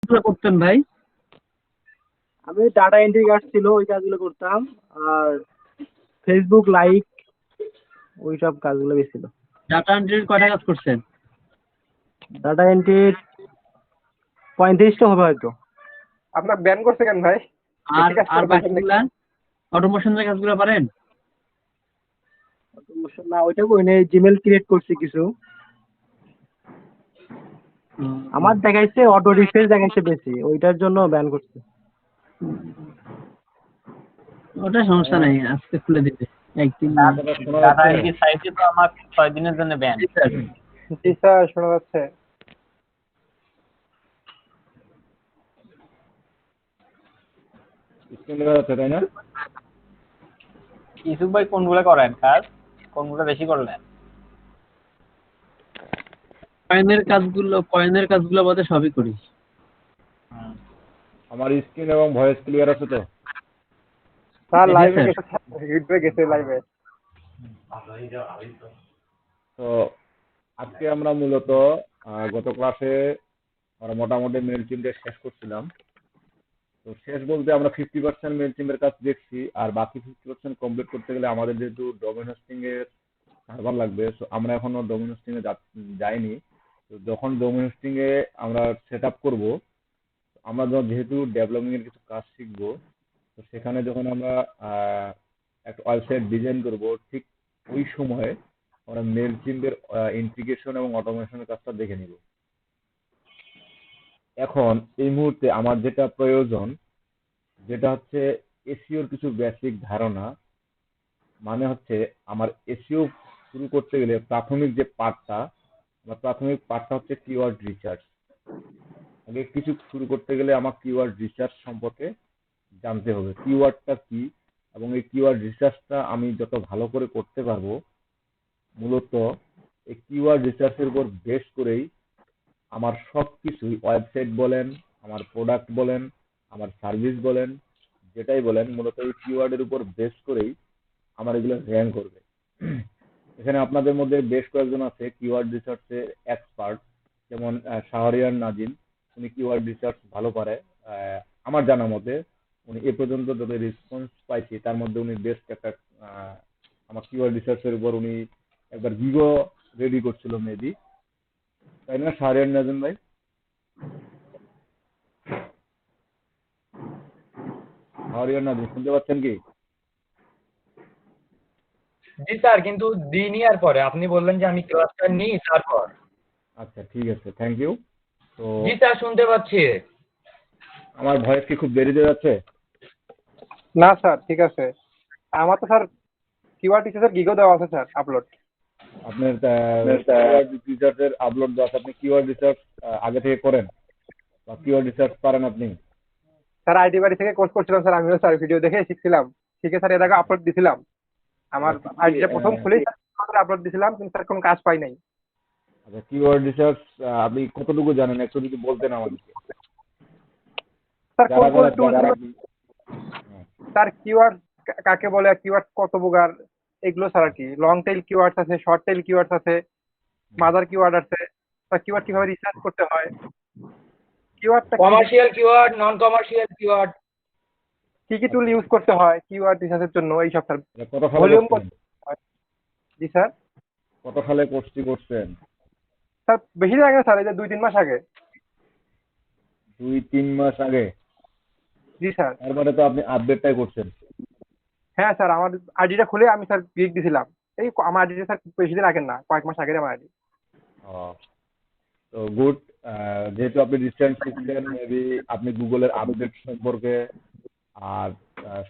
কাজগুলো করতেন ভাই? আমি ডাটা এন্ট্রি কাজ ছিল, ওই কাজগুলো করতাম। আর ফেসবুক লাইক, ওই সব কাজগুলো বেশি ছিল। ডাটা এন্ট্রির কয়টা কাজ করছেন? ডাটা এন্ট্রি 35টা হবে হয়তো। আপনার ব্যান করছে কেন ভাই? আর বেশি কাজ আর করে ফেলছেন নাকি? বাকিগুলা অটোমেশনের কাজগুলো পারেন? না, ওইটা কই নাই, জিমেল ক্রিয়েট করছি কিছু। আমার দেখাইছে অটো রিফ্রেশ দেখাইছে বেশি, ওইটার জন্য ব্যান করছে। ওটা সমস্যা হ্যাঁ, নাই, আজকে খুলে দিবে একদিন। আমার কথা শোনা ডাটা যাচ্ছে? এন্ট্রি সাইটে তো আমার 6 দিনের জন্য ব্যান। জি স্যার। জি স্যার, শোনা যাচ্ছে। স্ক্রিন দেখা যাচ্ছে তাই না? ইউসুফ ভাই কোনগুলো করেন কাজ? কোনগুলো বেশি করলেন? কয়েনের কাজগুলো বাদে সবই করি। হুম। আমার স্ক্রিন এবং ভয়েস ক্লিয়ার আছে তো? স্যার জি লাইভে স্যার। গেছে, ইউটিউবে গেছে লাইভে। তো আজকে আমরা মূলত গত ক্লাসে আমরা মোটামুটি মেল চিমটা শেষ করছিলাম। তো শেষ বলতে আমরা 50% মেল চিমের কাজ দেখছি, আর বাকি 50% কমপ্লিট করতে গেলে আমাদের যেহেতু ডোমেন হোস্টিং এর সার্ভার লাগবে, তো আমরা এখনো ডোমেন হোস্টিং এ যাইনি। তো যখন ডোমেন হোস্টিং এ আমরা সেট আপ করবো, আমরা যেহেতু ডেভেলপিং এর কিছু কাজ শিখবো, তো সেখানে যখন আমরা একটা ওয়েবসাইট ডিজাইন করব, ঠিক ওই সময়ে আমরা মেল চিমের ইন্টিগ্রেশন এবং অটোমেশনের কাজটা দেখে নিব। এখন এই মুহূর্তে আমার যেটা প্রয়োজন, যেটা হচ্ছে এসইওর কিছু বেসিক ধারণা। মানে হচ্ছে আমার এসইও শুরু করতে গেলে প্রাথমিক যে পার্টটা, আমার প্রাথমিক পার্টটা হচ্ছে কিওয়ার্ড রিসার্চ। আগে কিছু শুরু করতে গেলে আমার কিওয়ার্ড রিসার্চ সম্পর্কে জানতে হবে, কিওয়ার্ডটা কি। এবং এই কিওয়ার্ড রিসার্চটা আমি যত ভালো করে করতে পারবো, মূলত এই কিওয়ার্ড রিসার্চের উপর বেস করেই আমার সব কিছুই, ওয়েবসাইট বলেন, আমার প্রোডাক্ট বলেন, আমার সার্ভিস বলেন, যেটাই বলেন, মূলত এই কিওয়ার্ডের উপর বেস করেই আমার এগুলো র্যাঙ্ক করবে। এখানে আপনাদের মধ্যে বেশ কয়েকজন আছে কিওয়ার্ড রিসার্চে এক্সপার্ট, যেমন শাহরিয়ার নাজিম। উনি কিওয়ার্ড রিসার্চ ভালো পারে। আমার জানা মতে উনি এ পর্যন্ত যত রেসপন্স পাইছি তার মধ্যে উনি বেস্ট একটা। আহ, আমার কিওয়ার্ড রিসার্চের উপর উনি একবার ভিগো রেডি করছিল মেবি, তাই না শাহরিয়ার নাজিম ভাই? শাহরিয়ার নাজিম শুনতে পাচ্ছেন কি? জি স্যার, কিন্তু দিনই আর পরে আপনি বললেন যে আমি ক্লাসটা নিই তারপর। আচ্ছা, ঠিক আছে, থ্যাংক ইউ। তো জি স্যার, শুনতে পাচ্ছি। আমার ভয়েস কি খুব দেরিতে যাচ্ছে? না স্যার, ঠিক আছে। আমার তো স্যার কিওয়ার্ড রিসার্চের গিগও দেওয়া আছে স্যার, আপলোড। আপনার কিওয়ার্ড রিসার্চের আপলোড দেওয়া আছে, আপনি কিওয়ার্ড রিসার্চ আগে থেকে করেন বা কিওয়ার্ড রিসার্চ পারেন আপনি? স্যার আইটি বাড়ি থেকে কোর্স করছিলাম স্যার, আমিও স্যার ভিডিও দেখে শিখছিলাম। শিখে স্যার এর আগে আপলোড দিছিলাম। আমার আচ্ছা, আইডিটা প্রথম খুলেই আপলোড দিছিলাম, কিন্তু স্যার কোনো কাজ পাই নাই। আচ্ছা, কিওয়ার্ড রিসার্চ আপনি কতটুকু জানেন একটু যদি বলতেন আমাদেরকে। স্যার কোন যারা কোন যারা টুলস, যারা আপনি হ্যাঁ, স্যার কিওয়ার্ড কাকে বলে, কিওয়ার্ড কত প্রকার, এগুলো স্যার আর কি। লং টেইল কিওয়ার্ডস আছে, শর্ট টেইল কিওয়ার্ডস আছে, মাদার কিওয়ার্ড আছে। স্যার কিওয়ার্ড কিভাবে রিসার্চ করতে হয়, কিওয়ার্ডটা commercial keyword, non commercial keyword. কি কি টুল ইউজ করতে হয় কিওয়ার্ড রিসার্চের জন্য, এই সব স্যার। এটা কত সালে ভলিউম করছেন? হয়। জি স্যার। কত সালে কোর্সটি করছেন? স্যার বেশি দিন আগে না স্যার, এই যে 2-3 মাস আগে। 2-3 মাস আগে? জি স্যার। তার মানে তো আপনি আপডেটটাই করছেন। হ্যাঁ স্যার, আমার আইডিটা খুলে আমি স্যার ক্লিক দিছিলাম। এই আমার আইডিটা স্যার বেশি দিন আগের না, কয়েক মাস আগের আমার আইডি। তো গুড। যেহেতু আপনি ডিস্টেন্স শিখছেন, মেবি আপনি গুগলের আপডেট সম্পর্কে আর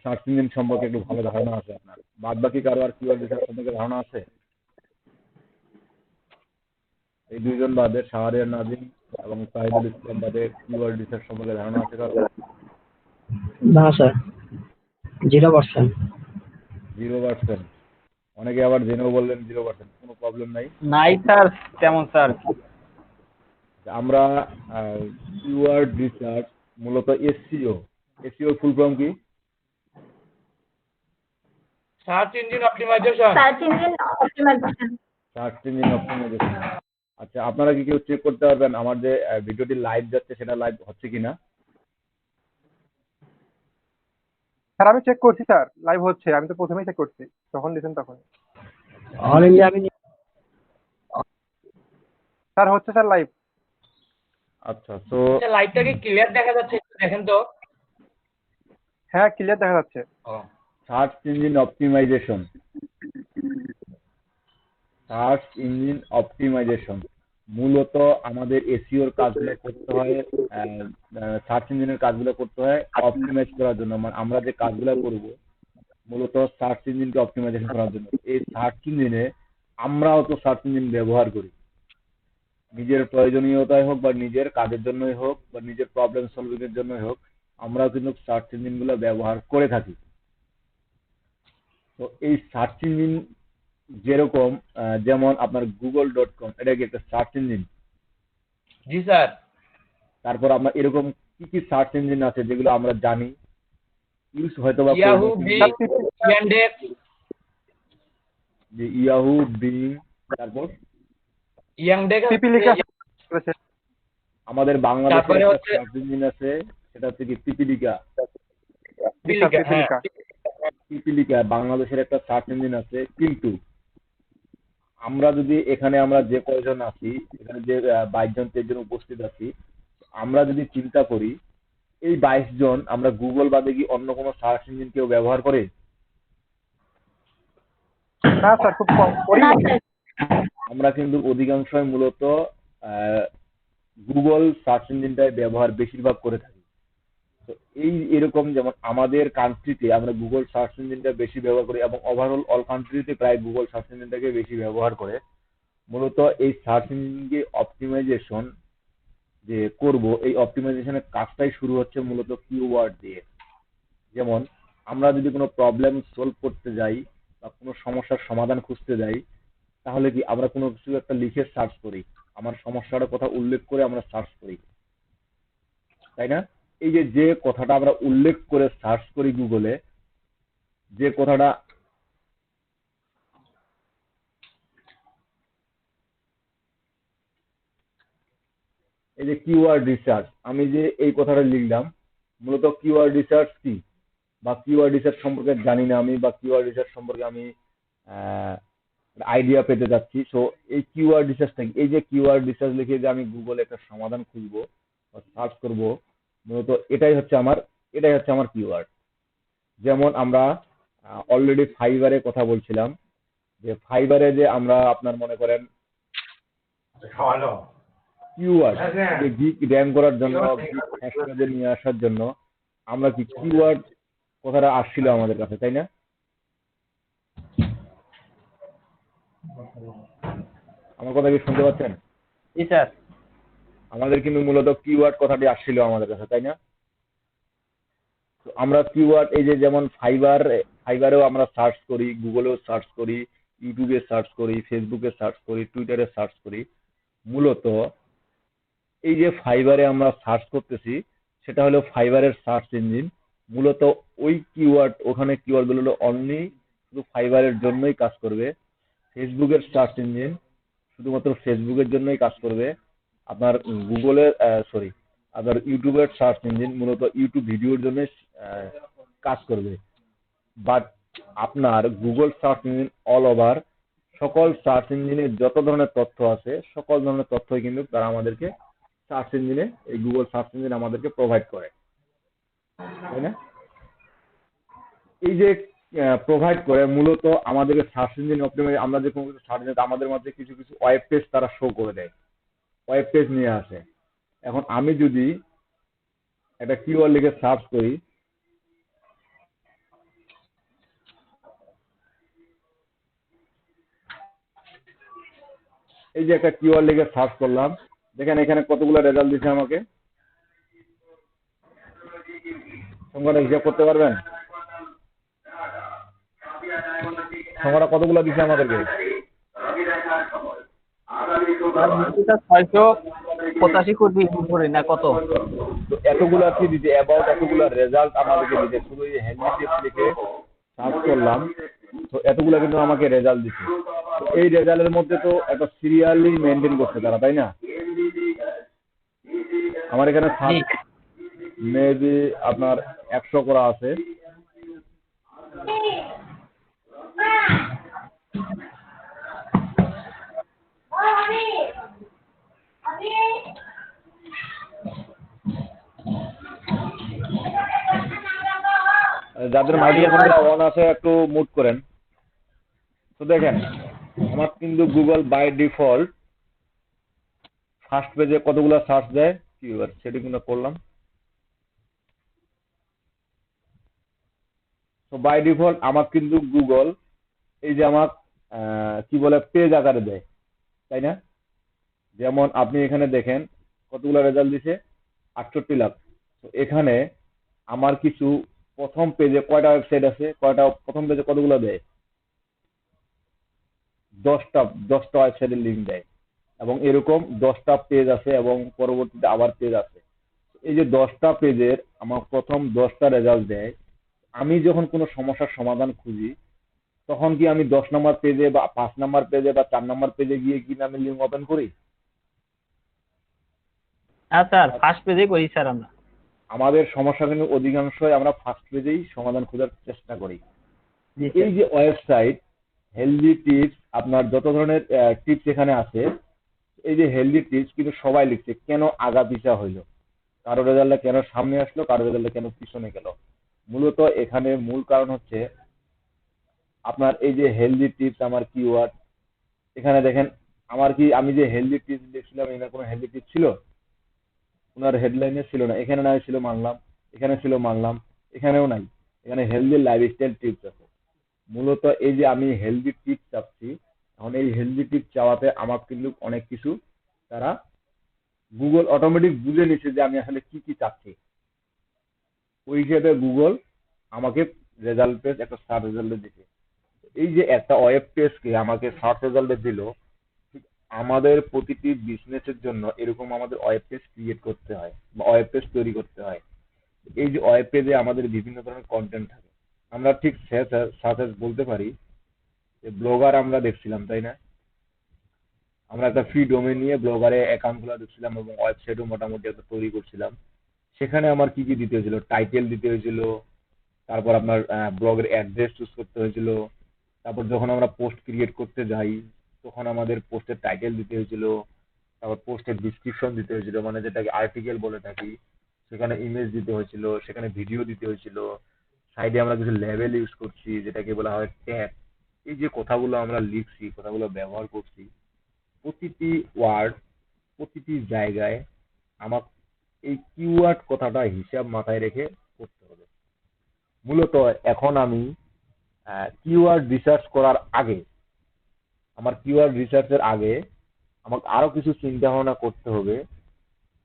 সার্চ ইঞ্জিন সম্পর্কে একটু ভালো ধারণা আছে আপনার। বাদ বাকি কারো আর কিওয়ার্ড রিসার্চ সম্পর্কে ধারণা আছে? এই দুইজন বাদে, শাহরিয়ার নাজিম এবং সাহিদুল ইসলাম বাদে, কিওয়ার্ড রিসার্চ সম্পর্কে ধারণা আছে কারো? না স্যার, 0%। 0%? অনেকে আবার জেনেও বললেন 0%, কোনো প্রবলেম নাই। নাই স্যার, তেমন স্যার। আমরা কিওয়ার্ড রিসার্চ মূলত এসইও। এসইও ফুল ফর্ম কি? Search engine optimization. Search engine optimization. আচ্ছা, আপনারা কি কেউ চেক করতে পারবেন আমার যে ভিডিওটি লাইভ যাচ্ছে সেটা লাইভ হচ্ছে কিনা? স্যার আমি চেক করছি স্যার, লাইভ হচ্ছে। আমি তো প্রথমেই চেক করছি, যখন দিয়েছেন তখন। অল ইন্ডিয়া আমি স্যার হচ্ছে স্যার লাইভ। আচ্ছা, তো লাইভটা কি ক্লিয়ার দেখা যাচ্ছে একটু দেখেন তো? হ্যাঁ ক্লিয়ার দেখা যাচ্ছে। Search engine optimization, search engine optimization মূলত আমাদের এসইওর কাজগুলো করতে হয়, সার্চ ইঞ্জিনের কাজগুলো করতে হয় অপটিমাইজ করার জন্য। মানে আমরা যে কাজগুলো করব মূলত সার্চ ইঞ্জিনকে অপটিমাইজেশন করার জন্য। এই সার্চ ইঞ্জিনে আমরাও তো সার্চ ইঞ্জিন ব্যবহার করি, নিজের প্রয়োজনীয়তায় হোক বা নিজের কাজের জন্যই হোক বা নিজের প্রবলেম সলভিং এর জন্যই হোক, আমরাও কিন্তু সার্চ ইঞ্জিন গুলো ব্যবহার করে থাকি। তো এই সার্চ ইঞ্জিন যেরকম যেমন আপনার google.com, এটা কি একটা সার্চ ইঞ্জিন? জি স্যার। তারপর আপনার এরকম কি কি সার্চ ইঞ্জিন আছে যেগুলো আমরা জানি, ইউজ হয়তো বা ইয়াহু, বিং, ইয়ান্ডেক্স, যে ইয়াহু, বিং, তারপর ইয়াংডেক্স, পিপিলিকা আমাদের বাংলাদেশের তারপরে একটা হচ্ছে সার্চ ইঞ্জিন আছে, সেটা হচ্ছে কি পিপিলিকা। পিপিলিকা, হ্যাঁ। পিপিলিকা বাংলাদেশের একটা সার্চ ইঞ্জিন আছে। কিন্তু আমরা যদি এখানে আমরা যে কয়জন আছি, এখানে যে 22 জন 23 জন উপস্থিত আছি, আমরা যদি চিন্তা করি এই 22 জন আমরা গুগল বাদে কি অন্য কোনো সার্চ ইঞ্জিন কেউ ব্যবহার করে? না স্যার, খুব কম করি। আমরা কিন্তু অধিকাংশই মূলত গুগল সার্চ ইঞ্জিনটাই ব্যবহার বেশিরভাগ করে থাকি। তো এরকম যেমন আমাদের কান্ট্রিতে আমরা গুগল সার্চ ইঞ্জিনটা বেশি ব্যবহার করি এবং ওভারঅল অল কান্ট্রিতে প্রায় গুগল সার্চ ইঞ্জিনটাকে বেশি ব্যবহার করে। মূলত এই সার্চ ইঞ্জিনকে অপটিমাইজেশন যে করব, এই অপটিমাইজেশনের কাজটাই শুরু হচ্ছে মূলত কিওয়ার্ড দিয়ে। যেমন আমরা যদি কোনো প্রবলেম সলভ করতে যাই বা কোনো সমস্যার সমাধান খুঁজতে যাই, তাহলে কি আমরা কোনো কিছু একটা লিখে সার্চ করি, আমার সমস্যাটার কথা উল্লেখ করে আমরা সার্চ করি, তাই না? এই যে যে কথাটা আমরা উল্লেখ করে সার্চ করি গুগলে, যে কথাটা এই যে কিওয়ার্ড রিসার্চ, আমি যে এই কথাটা লিখলাম, মূলত কিওয়ার্ড রিসার্চ কি বা কিওয়ার্ড রিসার্চ সম্পর্কে জানি না আমি, বা কিওয়ার্ড রিসার্চ সম্পর্কে আমি আইডিয়া পেতে যাচ্ছি। সো এই কিওয়ার্ড রিসার্চটা কি? এই যে কিওয়ার্ড রিসার্চ লিখে যে আমি গুগলে একটা সমাধান খুঁজবো বা সার্চ করব, মূলত এটাই হচ্ছে আমার কিওয়ার্ড। যেমন আমরা অলরেডি ফাইবারে কথা বলছিলাম, যে ফাইবারে যে আমরা আপনার মনে করেন কিওয়ার্ড যে গিগ র্যাঙ্ক করার জন্য, গিগ ফার্স্ট পেজে নিয়ে আসার জন্য আমরা কি কিওয়ার্ড কথাটা আসছিল আমাদের কাছে, তাই না? আমার কথা কি শুনতে পাচ্ছেন? জি স্যার। আমাদের কিন্তু মূলত কিওয়ার্ড কথাটি আসছিল আমাদের কাছে, তাই না? তো আমরা কিওয়ার্ড এই যে যেমন ফাইবারেও আমরা সার্চ করি, গুগলেও সার্চ করি, ইউটিউবে সার্চ করি, ফেসবুকে সার্চ করি, টুইটারে সার্চ করি। মূলত এই যে ফাইবারে আমরা সার্চ করতেছি সেটা হলো ফাইবারের সার্চ ইঞ্জিন। মূলত ওই কিওয়ার্ড, ওখানে কিওয়ার্ড গুলো অনলি শুধু ফাইবারের জন্যই কাজ করবে। ফেসবুকের সার্চ ইঞ্জিন শুধুমাত্র ফেসবুকের জন্যই কাজ করবে। আপনার গুগলের আপনার ইউটিউবের সার্চ ইঞ্জিন মূলত ইউটিউব ভিডিওর জন্য কাজ করবে। বাট আপনার Google search engine all over সকল সার্চ ইঞ্জিনের যত ধরনের তথ্য আছে সকল ধরনের তথ্যই কিন্তু তারা আমাদেরকে সার্চ ইঞ্জিনে, এই গুগল সার্চ ইঞ্জিন আমাদেরকে প্রোভাইড করে, তাই না? এই যে প্রোভাইড করে মূলত আমাদেরকে সার্চ ইঞ্জিন অপটিমাইজ, আমরা যে কোনো কিছু সার্চ দিই আমাদের মধ্যে কিছু কিছু ওয়েব পেজ তারা শো করে দেয়, ওয়েব পেজ নিয়ে আসে। এখন আমি যদি একটা কিওয়ার্ড লিখে সার্চ করি, এই যে একটা কিওয়ার্ড লিখে সার্চ করলাম, দেখেন এখানে কতগুলো রেজাল্ট দিচ্ছে আমাকে। সংখ্যাটা হিসাব করতে পারবেন? সংখ্যাটা কতগুলো দিচ্ছে আমাদেরকে? 685 কোটি উপরে না কত? তো এতগুলা কি দিতে, অ্যাবাউট এতগুলা রেজাল্ট আমাদেরকে দিতে, শুধু এই হ্যান্ডিক্যাপ লিখে সার্চ করলাম তো এতগুলা কিন্তু আমাকে রেজাল্ট দিচ্ছে। এই রেজাল্টের মধ্যে তো একটা সিরিয়ালি মেনটেন করছে তারা, তাই না? আমার এখানে জি মেবি আপনার 100 করা আছে। যাদের মাইক্রোফোনটা অন আছে একটু মুট করেন। তো দেখেন আমার কিন্তু গুগল বাই ডিফল্ট ফার্স্ট পেজে কতগুলো সার্চ দেয়, কিওয়ার্ড সেটিং করলাম। তো বাই ডিফল্ট আমার কিন্তু গুগল এই যে আমার কি বলে পেজ আকারে দেয়, তাই না? যেমন আপনি এখানে দেখেন কতগুলো রেজাল্ট দিছে, 68 লাখ। তো এখানে আমার কিছু প্রথম পেজে কয়টা ওয়েবসাইট আছে, প্রথম পেজে কতগুলো দেয়, 10টা ওয়েবসাইটের লিঙ্ক দেয় এবং এরকম 10টা পেজ আছে এবং পরবর্তীতে আবার পেজ আছে। এই যে 10টা পেজের আমার প্রথম 10টা রেজাল্ট দেয়। আমি যখন কোনো সমস্যার সমাধান খুঁজি তখন কি আমি 10 নম্বর পেজে বা 5 নম্বর পেজে বা 4 নম্বর পেজে গিয়ে কি আমি লিঙ্ক ওপেন করি? হ্যাঁ স্যার, ফার্স্ট পেজে করি স্যার আমরা। আমাদের সমস্যা কিন্তু অধিকাংশই আমরা ফার্স্ট পেজেই সমাধান খোঁজার চেষ্টা করি। জি এই যে ওয়েবসাইট হেলদি টিপস, আপনার যত ধরনের টিপস এখানে আছে, এই যে হেলদি টিপস কিন্তু সবাই লিখছে কেন আগা পিছা হইলো, কারো রেজাল্টে কেন সামনে আসলো, কারো রেজাল্টে কেন পিছনে গেল। মূলত এখানে মূল কারণ হচ্ছে আপনার এই যে হেলদি টিপস আমার কিওয়ার্ড। এখানে দেখেন আমি যে হেলদি টিপস দেখছিলাম এখানে কোনো হেলদি টিপস ছিল? ওনার হেডলাইনে ছিল না। এখানে নাই ছিল মানলাম, এখানে ছিল মানলাম, এখানেও নাই। এখানে হেলদি লাইফস্টাইল টিপস আছে। মূলত এই যে আমি হেলদি টিপস চাচ্ছি, এখন এই হেলদি টিপস চাওয়াতে আমার কিন্তু অনেক কিছু তারা গুগল অটোমেটিক বুঝে নিচ্ছে যে আমি আসলে কি কি চাচ্ছি। ওই হিসেবে গুগল আমাকে রেজাল্ট পেজ একটা সার্চ রেজাল্টে দিচ্ছে। এই যে একটা ওয়েব পেজকে আমাকে সার্চ রেজাল্টে দিল, ঠিক আমাদের প্রতিটি বিজনেসের জন্য এরকম আমাদের ওয়েব পেজ ক্রিয়েট করতে হয় বা ওয়েব পেজ তৈরি করতে হয়। এই যে ওয়েব পেজে আমাদের বিভিন্ন ধরনের কন্টেন্ট থাকে। আমরা ঠিক সাথে বলতে পারি যে ব্লগার আমরা দেখছিলাম, তাই না? আমরা একটা ফ্রি ডোমেইন নিয়ে ব্লগারে অ্যাকাউন্ট খোলা দেখছিলাম এবং ওয়েবসাইটও মোটামুটি একটা তৈরি করছিলাম। সেখানে আমার কি কি দিতে হয়েছিল, টাইটেল দিতে হয়েছিল, তারপর আপনার ব্লগের অ্যাড্রেস চুজ করতে হয়েছিল, তারপর যখন আমরা পোস্ট ক্রিয়েট করতে যাই তখন আমাদের পোস্টের টাইটেল দিতে হয়েছিল, তারপর পোস্টের ডিসক্রিপশন দিতে হয়েছিল, মানে যেটাকে আর্টিকেল বলে থাকি, সেখানে ইমেজ দিতে হয়েছিল, সেখানে ভিডিও দিতে হয়েছিল, সাইডে আমরা কিছু লেবেল ইউজ করছি যেটাকে বলা হয় ট্যাগ। এই যে কথাগুলো আমরা লিখছি, কথাগুলো ব্যবহার করছি, প্রতিটি ওয়ার্ড প্রতিটি জায়গায় আমার এই কিওয়ার্ড কথাটা হিসাব মাথায় রেখে করতে হবে। মূলত এখন আমি কিওয়ার্ড রিসার্চ করার আগে, আমার কিওয়ার্ড রিসার্চের আগে আমাকে আরো কিছু চিন্তা ভাবনা করতে হবে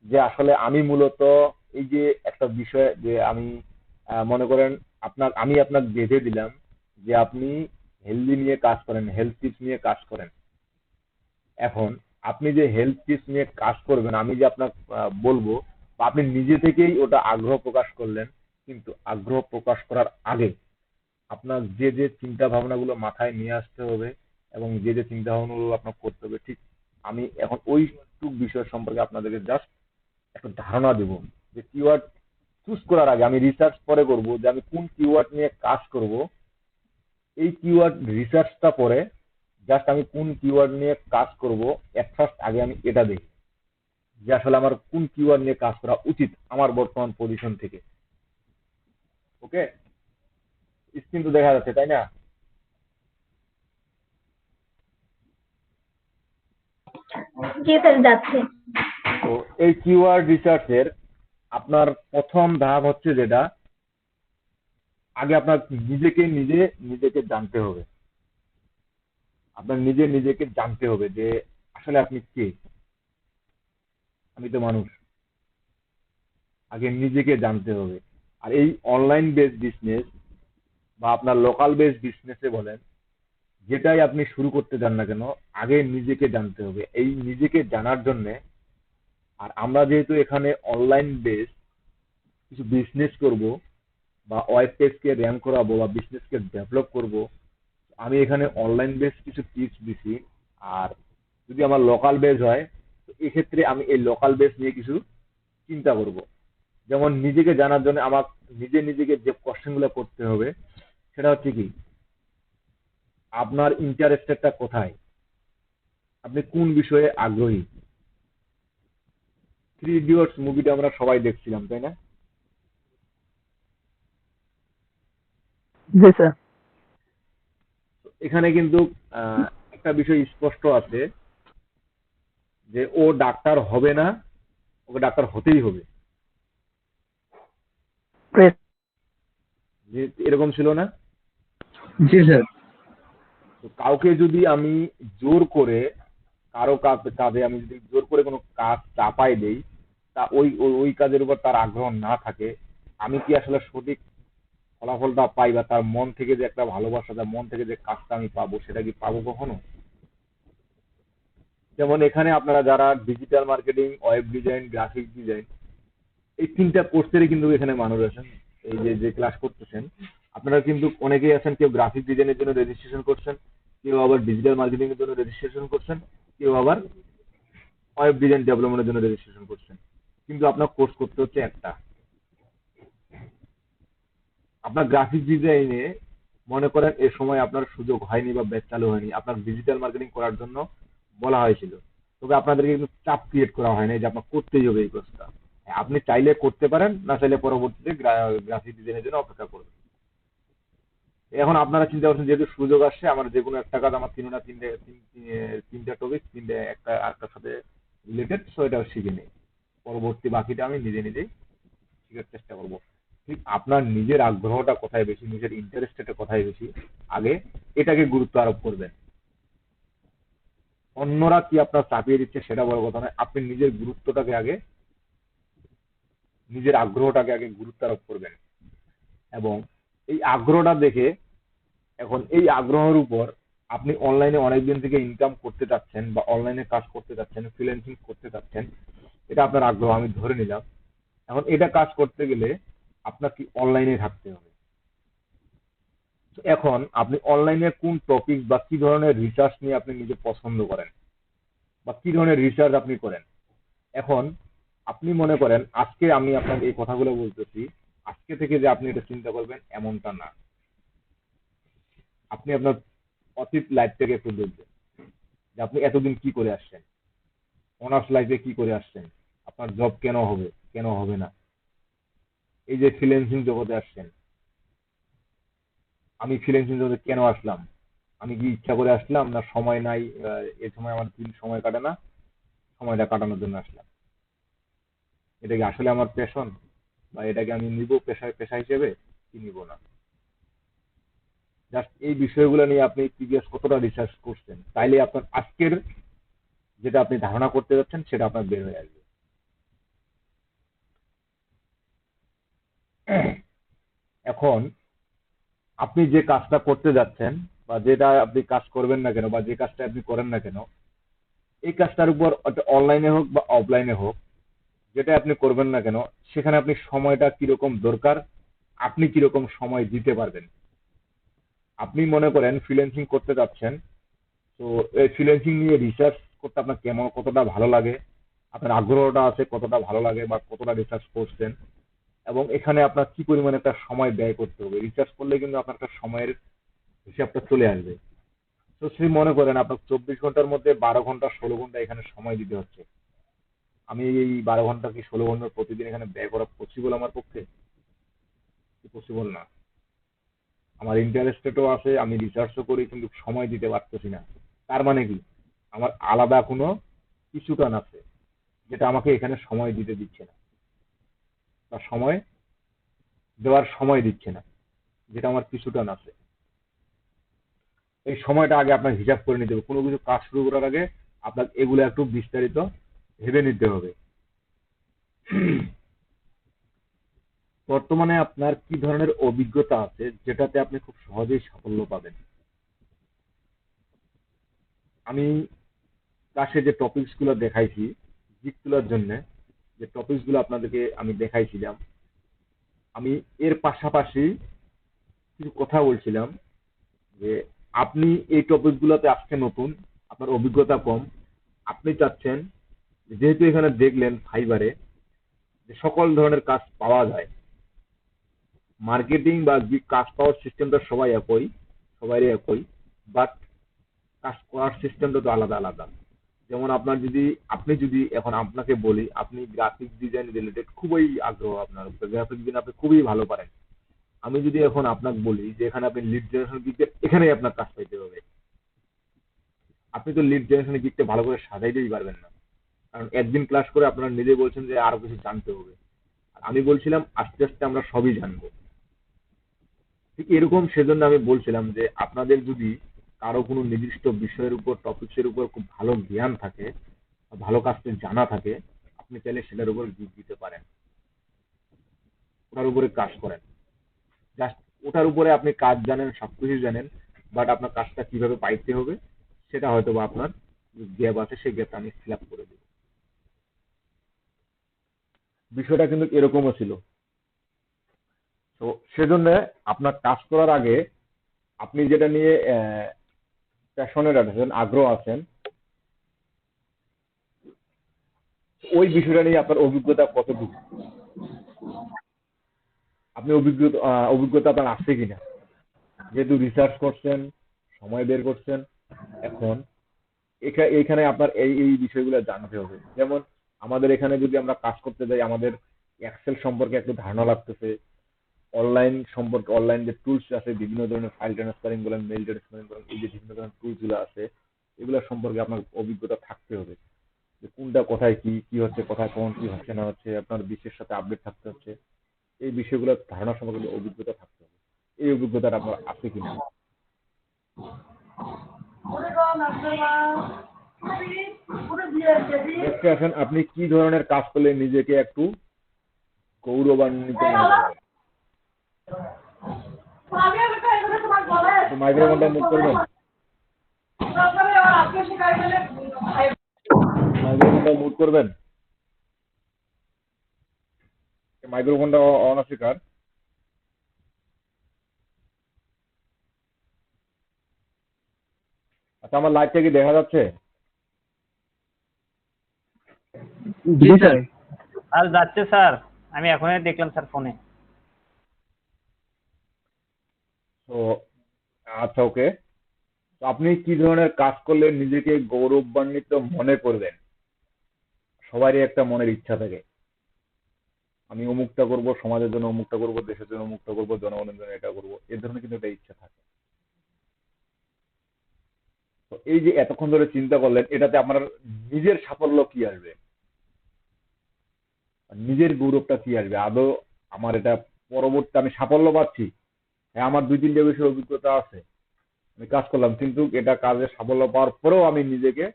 যে আসলে আমি মূলত এই যে একটা বিষয় যে আমি মনে করেন আমি আপনাকে বেঁধে দিলাম যে আপনি হেলদি নিয়ে কাজ করেন, হেলথ টিপস নিয়ে কাজ করেন। এখন আপনি যে হেলথ টিপস নিয়ে কাজ করবেন, আমি যে আপনাকে বলবো, বা আপনি নিজে থেকেই ওটা আগ্রহ প্রকাশ করলেন, কিন্তু আগ্রহ প্রকাশ করার আগে আপনার যে যে চিন্তা ভাবনাগুলো মাথায় নিয়ে আসতে হবে এবং যে যে চিন্তা ভাবনাগুলো আপনার করতে হবে, ঠিক আমি এখন ওইটুক বিষয় সম্পর্কে আপনাদেরকে জাস্ট একটা ধারণা দেব যে কিওয়ার্ড চুজ করার আগে আমি রিসার্চ পরে করব যে আমি কোন কিওয়ার্ড নিয়ে কাজ করব। এই কিওয়ার্ড রিসার্চটা পরে জাস্ট আমি কোন কিওয়ার্ড নিয়ে কাজ করব এট ফার্স্ট আগে আমি এটা দেখি যে আসলে আমার কোন কিওয়ার্ড নিয়ে কাজ করা উচিত আমার বর্তমান পজিশন থেকে। ওকে, স্ক্রিন তো দেখা যাচ্ছে, তাই না? জি স্যার, যাচ্ছে। তো এই কিওয়ার্ড রিসার্চের আপনার প্রথম ধাপ হচ্ছে যেটা, আগে আপনার নিজেকে জানতে হবে। আপনার নিজেকে জানতে হবে যে আসলে আপনি কে। আমি তো মানুষ, আগে নিজেকে জানতে হবে। আর এই অনলাইন বেস বিজনেস বা আপনার লোকাল বেস বিজনেসে বলেন, যেটাই আপনি শুরু করতে চান না কেন, আগে নিজেকে জানতে হবে। এই নিজেকে জানার জন্য, আর আমরা যেহেতু এখানে অনলাইন বেস কিছু বিজনেস করব বা ওয়েব পেজকে র্যাঙ্ক করাবো বা বিজনেসকে ডেভেলপ করব, আমি এখানে অনলাইন বেস কিছু টিপস দিছি। আর যদি আমার লোকাল বেস হয়, তো এক্ষেত্রে আমি এই লোকাল বেস নিয়ে কিছু চিন্তা করব। যেমন নিজেকে জানার জন্য আমার নিজেকে যে কোশ্চেন গুলো করতে হবে, সেটা হচ্ছে কি, আপনার ইন্টারেস্টেডটা কোথায়, আপনি কোন বিষয়ে আগ্রহী। থ্রি ইডিয়টস মুভিটা আমরা সবাই দেখছিলাম, তাই না? জি স্যার। এখানে কিন্তু একটা বিষয় স্পষ্ট আছে যে ও ডাক্তার হবে না, ওকে ডাক্তার হতেই হবে। এরকম ছিল না? জি স্যার। তো কাউকে যদি আমি জোর করে কারো কাজে আমি যদি জোর করে কোনো কাজ চাপাই দেই, তা ওই ওই ওই কাজের উপর তার আগ্রহ না থাকে, আমি কি আসলে সঠিক ফলাফলটা পাই, বা তার মন থেকে যে একটা ভালোবাসা, তার মন থেকে যে কাজটা আমি পাবো, সেটা কি পাবো কখনো? যেমন এখানে আপনারা যারা digital marketing, web design, graphic design, এই তিনটা কোর্সেরই কিন্তু এখানে মানুষ আছেন, এই যে যে ক্লাস করতেছেন। আপনারা কিন্তু অনেকেই আছেন, কেউ গ্রাফিক ডিজাইনের জন্য রেজিস্ট্রেশন করছেন, কেউ আবার ডিজিটাল মার্কেটিং এর জন্য রেজিস্ট্রেশন করছেন, কেউ আবার ওয়েব ডিজাইন ডেভেলপমেন্টের জন্য রেজিস্ট্রেশন করছেন। কিন্তু আপনার কোর্স করতে হচ্ছে একটা। আপনার গ্রাফিক ডিজাইনে মনে করেন এ সময় আপনার সুযোগ হয়নি বা ব্যাচ চালু হয়নি, আপনার ডিজিটাল মার্কেটিং করার জন্য বলা হয়েছিল, তবে আপনাদেরকে কিন্তু চাপ ক্রিয়েট করা হয়নি যে আপনার করতেই হবে এই কোর্সটা। আপনি চাইলে করতে পারেন, না চাইলে পরবর্তীতে গ্রাফিক ডিজাইনের জন্য অপেক্ষা করবেন। এখন আপনারা চিন্তা করছেন, যেহেতু সুযোগ আসছে, আমার যে কোনো একটা কাজ, আমার তিনটা টপিক, একটা একটার সাথে রিলেটেড, সো এটা শিখে নেই, পরবর্তী বাকিটা আমি নিজে নিজেই শেখার চেষ্টা করব। ঠিক আপনার নিজের আগ্রহটা কোথায় বেশি, নিজের ইন্টারেস্টটা কোথায় বেশি, আগে এটাকে গুরুত্ব আরোপ করবেন। অন্যরা কি আপনার চাপিয়ে দিচ্ছে সেটা বড় কথা নয়, আপনি নিজের গুরুত্বটাকে আগে, নিজের আগ্রহটাকে আগে গুরুত্ব আরোপ করবেন। এবং এই আগ্রহটা দেখে, এখন এই আগ্রহের উপর আপনি অনলাইনে অনেকদিন থেকে ইনকাম করতে চাচ্ছেন, বা অনলাইনে কাজ করতে চাচ্ছেন, ফ্রিল্যান্সিং করতে চাচ্ছেন, এটা আপনার আগ্রহ, আমি ধরে নিলাম। এখন এটা কাজ করতে গেলে আপনার কি অনলাইনে থাকতে হবে। এখন আপনি অনলাইনে কোন টপিক বা কি ধরনের রিসার্চ নিয়ে আপনি নিজে পছন্দ করেন, বা কি ধরনের রিসার্চ আপনি করেন। এখন আপনি মনে করেন আজকে আমি আপনাকে এই কথাগুলো বলতেছি, আজকে থেকে যে আপনি এটা চিন্তা করবেন এমনটা না। আপনি আপনার অতীত লাইফ থেকে একটু দেখবেন যে আপনি এতদিন কি করে আসছেন, অনার্স লাইফে কি করে আসছেন, আপনার জব কেন হবে, কেন হবে না, এই যে ফ্রিল্যান্সিং জগতে আসছেন, আমি ফ্রিল্যান্সিং জগতে কেন আসলাম, আমি কি ইচ্ছা করে আসলাম, না সময় নাই, এই সময় আমার দিন সময় কাটে না, সময়টা কাটানোর জন্য আসলাম, এটা কি আসলে আমার প্যাশন, বা এটাকে আমি নিব পেশা হিসেবে, কি নিব না। জাস্ট এই বিষয়গুলো নিয়ে আপনি প্রিভিয়াস কতটা রিসার্চ করছেন, তাইলে আপনার আজকের যেটা আপনি ধারণা করতে যাচ্ছেন সেটা আপনার বের হয়ে আসবে। এখন আপনি যে কাজটা করতে যাচ্ছেন, বা যেটা আপনি কাজ করবেন না কেন, বা যে কাজটা আপনি করেন না কেন, এই কাজটার উপর অনলাইনে হোক বা অফলাইনে হোক, যেটা আপনি করবেন না কেন, সেখানে আপনি সময়টা কিরকম দরকার, আপনি কিরকম সময় দিতে পারবেন। আপনি মনে করেন ফ্রিল্যান্সিং করতে যাচ্ছেন, তো এই ফ্রিল্যান্সিং নিয়ে রিসার্চ করতে আপনার কেমন, কতটা ভালো লাগে, আপনার আগ্রহটা আছে কতটা ভালো লাগে, বা কতটা রিসার্চ করছেন, এবং এখানে আপনার কি পরিমাণে একটা সময় ব্যয় করতে হবে। রিসার্চ করলে কিন্তু আপনার একটা সময়ের হিসাবটা চলে আসবে। তো সেই মনে করেন আপনার 24 ঘন্টার মধ্যে 12 ঘন্টা 16 ঘন্টা এখানে সময় দিতে হচ্ছে। আমি এই 12 ঘন্টা কি 16 ঘন্টা প্রতিদিন এখানে ব্যয় করা পসিবল আমার পক্ষে? পসিবল না। আমার ইন্টারেস্টেডও আছে, আমি রিসার্চও করি, কিন্তু সময় দিতে পারতেছি না। তার মানে কি, আমার আলাদা কোনো কিছুটান আছে যেটা আমাকে এখানে সময় দিতে দিচ্ছে না, বা সময় দেওয়ার সময় দিচ্ছে না, যেটা আমার কিছুটান আছে। এই সময়টা আগে আপনার হিসাব করে নিতে হবে। কোনো কিছু কাজ শুরু করার আগে আপনার এগুলো একটু বিস্তারিত ভেবে নিতে হবে। বর্তমানে আপনার কি ধরনের অভিজ্ঞতা আছে যেটাতে আপনি খুব সহজেই সাফল্য পাবেন। আমি ক্লাসে যে টপিকস গুলো দেখাইছি, জিক তোলার জন্য যে টপিকস গুলো আপনাদেরকে আমি দেখাইছিলাম, আমি এর পাশাপাশি কিছু কথা বলছিলাম যে আপনি এই টপিকগুলোতে আজকে নতুন, আপনার অভিজ্ঞতা কম, আপনি চাচ্ছেন যেহেতু এখানে দেখলেন ফাইবারে যে সকল ধরনের কাজ পাওয়া যায়, মার্কেটিং বা কাজ পাওয়ার সিস্টেমটা সবাই একই, সবারই একই, বাট কাজ করার সিস্টেমটা তো আলাদা আলাদা। যেমন আপনি যদি এখন আপনাকে বলি আপনি গ্রাফিক ডিজাইন রিলেটেড খুবই আগ্রহ, আপনার গ্রাফিক ডিজাইন আপনি খুবই ভালো পারেন, আমি যদি এখন আপনাকে বলি যে এখানে আপনি লিড জেনারেশন দিকটা এখানেই আপনার কাজ পাইতে হবে, আপনি তো লিড জেনারেশনের দিকটা ভালো করে সাজাইতেই পারবেন না, কারণ একদিন ক্লাস করে আপনারা নিজে বলছেন যে আরো কিছু জানতে হবে, আর আমি বলছিলাম আস্তে আস্তে আমরা সবই জানবো। ঠিক এরকম সেজন্য আমি বলছিলাম যে আপনাদের যদি কারো কোনো নির্দিষ্ট বিষয়ের উপর টপিক্সের উপর খুব ভালো জ্ঞান থাকে, ভালো কাজটা জানা থাকে, আপনি চাইলে সেটার উপর জোর দিতে পারেন, ওটার উপরে কাজ করেন, জাস্ট ওটার উপরে আপনি কাজ জানেন, সবকিছু জানেন, বাট আপনার কাজটা কিভাবে পাইতে হবে সেটা হয়তো বা আপনার গ্যাপ আছে, সেই গ্যাপটা আমি ফিল আপ করে দেবো। বিষয়টা কিন্তু এরকমও ছিল। তো সেজন্য আপনার কাজ করার আগে আপনি যেটা নিয়ে প্যাশনেট আছেন, আগ্রহ আছেন, ওই বিষয়টা নিয়ে আপনার অভিজ্ঞতা কতটুকু, আপনি অভিজ্ঞতা আপনার আছে কিনা, যেহেতু রিসার্চ করছেন, সময় বের করছেন, এখন এইখানে আপনার এই এই বিষয়গুলো জানতে হবে। যেমন আমাদের এখানে যদি আমরা কাজ করতে যাই, আমাদের এক্সেল সম্পর্কে একটু ধারণা লাগতেছে, অনলাইন সম্পর্কে, অনলাইন যে টুলস আছে, বিভিন্ন ধরনের ফাইল ট্রান্সফারিং বলেন, মেইল ট্রান্সফারিং বলেন, এই যে বিভিন্ন ধরনের টুলস গুলো আছে, এগুলো সম্পর্কে আপনার অভিজ্ঞতা থাকতে হবে, যে কোনটা কোথায় কি কি হচ্ছে, কোথায় কোন কি হচ্ছে না হচ্ছে, আপনার বিশ্বের সাথে আপডেট থাকতে হচ্ছে, এই বিষয়গুলোর ধারণা সম্পর্কে অভিজ্ঞতা থাকতে হবে। এই অভিজ্ঞতাটা আপনার আছে কিনা? দেখতে আসেন আপনি কি ধরনের কাজ করলে নিজেকে একটু গৌরবান্বিত মনে করবেন। মাইক্রোফোনটা মুট করবেন, মাইক্রোফোনটা মুট করবেন, মাইক্রোফোনটা অন আছে কার? আচ্ছা, আমার লাইভটা কি দেখা যাচ্ছে? জি স্যার। আর যাচ্ছে স্যার, আমি এখনই দেখলাম স্যার ফোনে। তো আচ্ছা, ওকে। তো আপনি কি ধরনের কাজ করলে নিজেকে গৌরবান্বিত মনে করবেন? সবারই একটা মনের ইচ্ছা থাকে, আমি অমুকটা করব, সমাজের জন্য অমুকটা করব, দেশের জন্য অমুকটা করব, জনগণের জন্য এটা করব, এর ধরনের কিন্তু একটা ইচ্ছা থাকে। তো এই যে এতক্ষণ ধরে চিন্তা করলেন, এটাতে আপনার নিজের সাফল্য কি আসবে, নিজের গৌরবটা কি আসবে? আদৌ আমার এটা পরবর্তী আমি সাফল্য পাচ্ছি, হ্যাঁ আমার 2-3টে বিষয়ের অভিজ্ঞতা আছে, আমি কাজ করলাম, কিন্তু এটা কাজে সাফল্য পাওয়ার পরেও আমি নিজেকে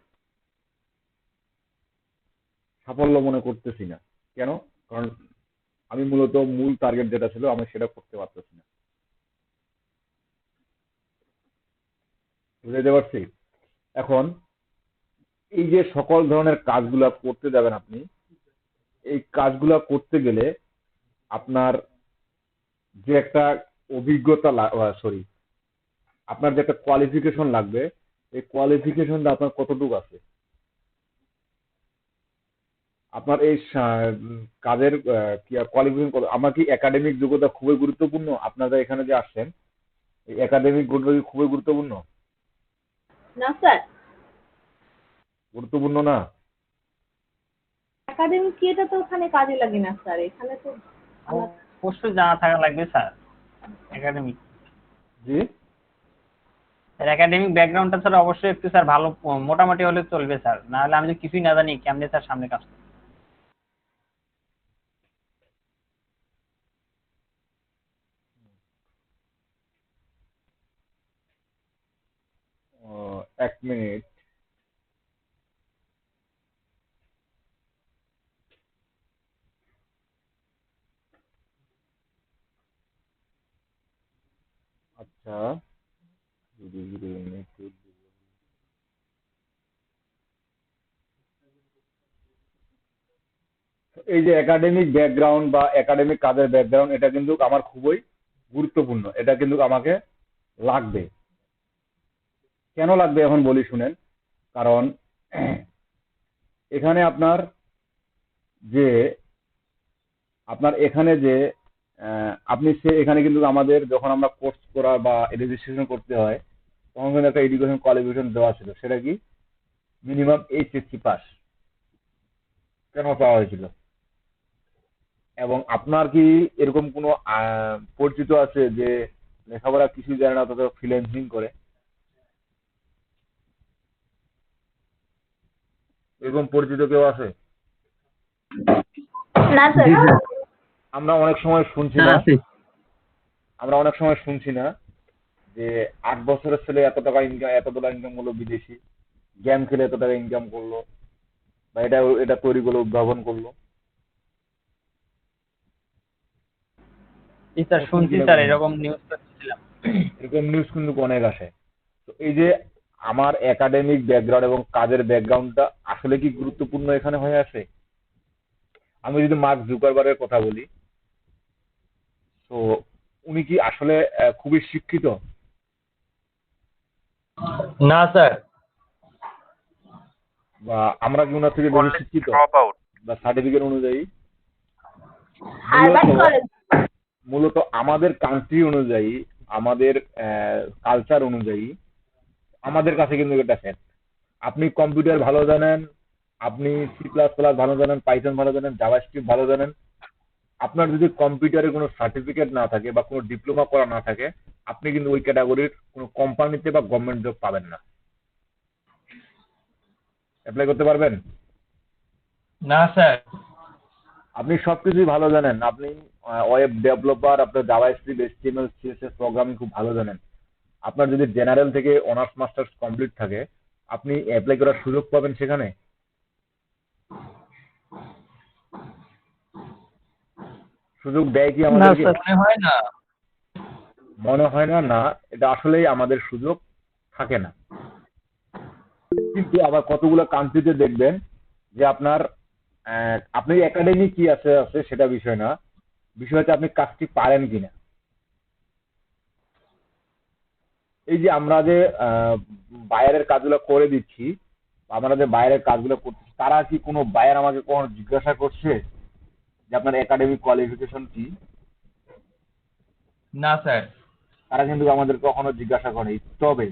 সাফল্য মনে করতেছি না। কেন? কারণ আমি মূলত মূল টার্গেট যেটা ছিল আমি সেটা করতে পারতেছি না। বুঝতে পারছি? এখন এই যে সকল ধরনের কাজগুলা করতে যাবেন আপনি, এই কাজগুলা করতে গেলে আপনার যে একটা অভিজ্ঞতা, সরি, আপনার যে একটা কোয়ালিফিকেশন লাগবে, এই কোয়ালিফিকেশনটা আপনার কতটুকু আছে? আপনার এই কাজের কোয়ালিফিকেশন কত? আমার কি একাডেমিক যোগ্যতা খুবই গুরুত্বপূর্ণ? আপনারা এখানে যে আসছেন, এই একাডেমিক যোগ্যতা কি খুবই গুরুত্বপূর্ণ? না স্যার, গুরুত্বপূর্ণ না? একাডেমিক এটা তো ওখানে কাজে লাগে না স্যার, এখানে তো অবশ্যই জানা থাকা লাগবে স্যার একাডেমিক। জি, স্যার একাডেমিক ব্যাকগ্রাউন্ডটা স্যার অবশ্যই একটু স্যার ভালো, মোটামুটি হলে চলবে স্যার, না হলে আমি তো কিছুই না জানি কেমনে স্যার সামনে কাজ করব। এক মিনিট। আচ্ছা, এই যে একাডেমিক ব্যাকগ্রাউন্ড বা একাডেমিক কাজের ব্যাকগ্রাউন্ড, এটা কিন্তু আমার খুবই গুরুত্বপূর্ণ, এটা কিন্তু আমাকে লাগবে। কেন লাগবে এখন বলি শুনেন। কারণ এখানে যে এখানে যে এখানে কিন্তু আমাদের যখন আমরা কোর্স করা বা রেজিস্ট্রেশন করতে হয় তখন কিন্তু একটা এডুকেশন কোয়ালিফিকেশন দেওয়া ছিল, সেটা কি মিনিমাম এইচএসসি পাস কেন চাওয়া হয়েছিল। এবং আপনার কি এরকম কোনো পরিচিত আছে যে লেখাপড়া কিছুই জানে না অথচ ফ্রিল্যান্সিং করে? এরকম পরিচিত কেউ আছে? না স্যার। জি স্যার। আমরা অনেক সময় শুনছি স্যার না আছে। যে 8 বছরের ছেলে এত টাকা ইনকাম, এত ডলার ইনকাম করলো বিদেশি, গেম খেলে এত টাকা ইনকাম করলো, বা এটা তৈরি করলো, উদ্ভাবন করলো। জি স্যার, শুনছি স্যার, এরকম নিউজ ছিলাম। এরকম নিউজ কিন্তু অনেক আসে। তো এই যে আমার একাডেমিক ব্যাকগ্রাউন্ড এবং কাজের ব্যাকগ্রাউন্ডটা আসলে কি গুরুত্বপূর্ণ এখানে হয়ে আসে? আমি যদি মার্ক জুকারবার্গের কথা বলি, তো উনি কি আসলে খুবই শিক্ষিত? না স্যার। বা আমরা কি ওনার থেকে বেশি শিক্ষিত বা সার্টিফিকেট অনুযায়ী? Harvard college. মূলত আমাদের কান্ট্রি অনুযায়ী, আমাদের কালচার অনুযায়ী আমাদের কাছে কিন্তু এটা ফ্যাক্ট। আপনি কম্পিউটার ভালো জানেন, আপনি C++ ভালো জানেন, পাইথন ভালো জানেন, জাভাস্ক্রিপ্ট ভালো জানেন, আপনার যদি কম্পিউটারে কোনো সার্টিফিকেট না থাকে বা কোনো ডিপ্লোমা করা না থাকে, আপনি কিন্তু ওই ক্যাটাগরির কোনো কোম্পানিতে বা গভর্নমেন্ট জব পাবেন না, অ্যাপ্লাই করতে পারবেন। না স্যার। আপনি সবকিছুই ভালো জানেন, আপনি ওয়েব ডেভেলপার, আপনার জাভাস্ক্রিপ্ট, HTML, CSS প্রোগ্রামিং খুব ভালো জানেন, আপনার যদি জেনারেল থেকে অনার্স মাস্টার্স কমপ্লিট থাকে, আপনি অ্যাপ্লাই করার সুযোগ পাবেন সেখানে? সুযোগ দেয় কি আমাদেরকে? মনে হয় না। মনে হয় না, না, এটা আসলেই আমাদের সুযোগ থাকে না। কিন্তু আবার কতগুলো কান্ট্রিতে দেখবেন যে আপনি একাডেমি কি আছে সেটা বিষয় না, বিষয় হচ্ছে আপনি কাজটি পারেন কিনা। এই যে আমরা যে বায়ারের কাজগুলো করে দিচ্ছি, আমরা যে বায়ারের কাজগুলো করতেছি, তারা কি কোনো বায়ার আমাকে কখনো জিজ্ঞাসা করছে যে আপনার একাডেমিক কোয়ালিফিকেশন কি? না স্যার। তারা কিন্তু আমাদের কখনো জিজ্ঞাসা করে। তবে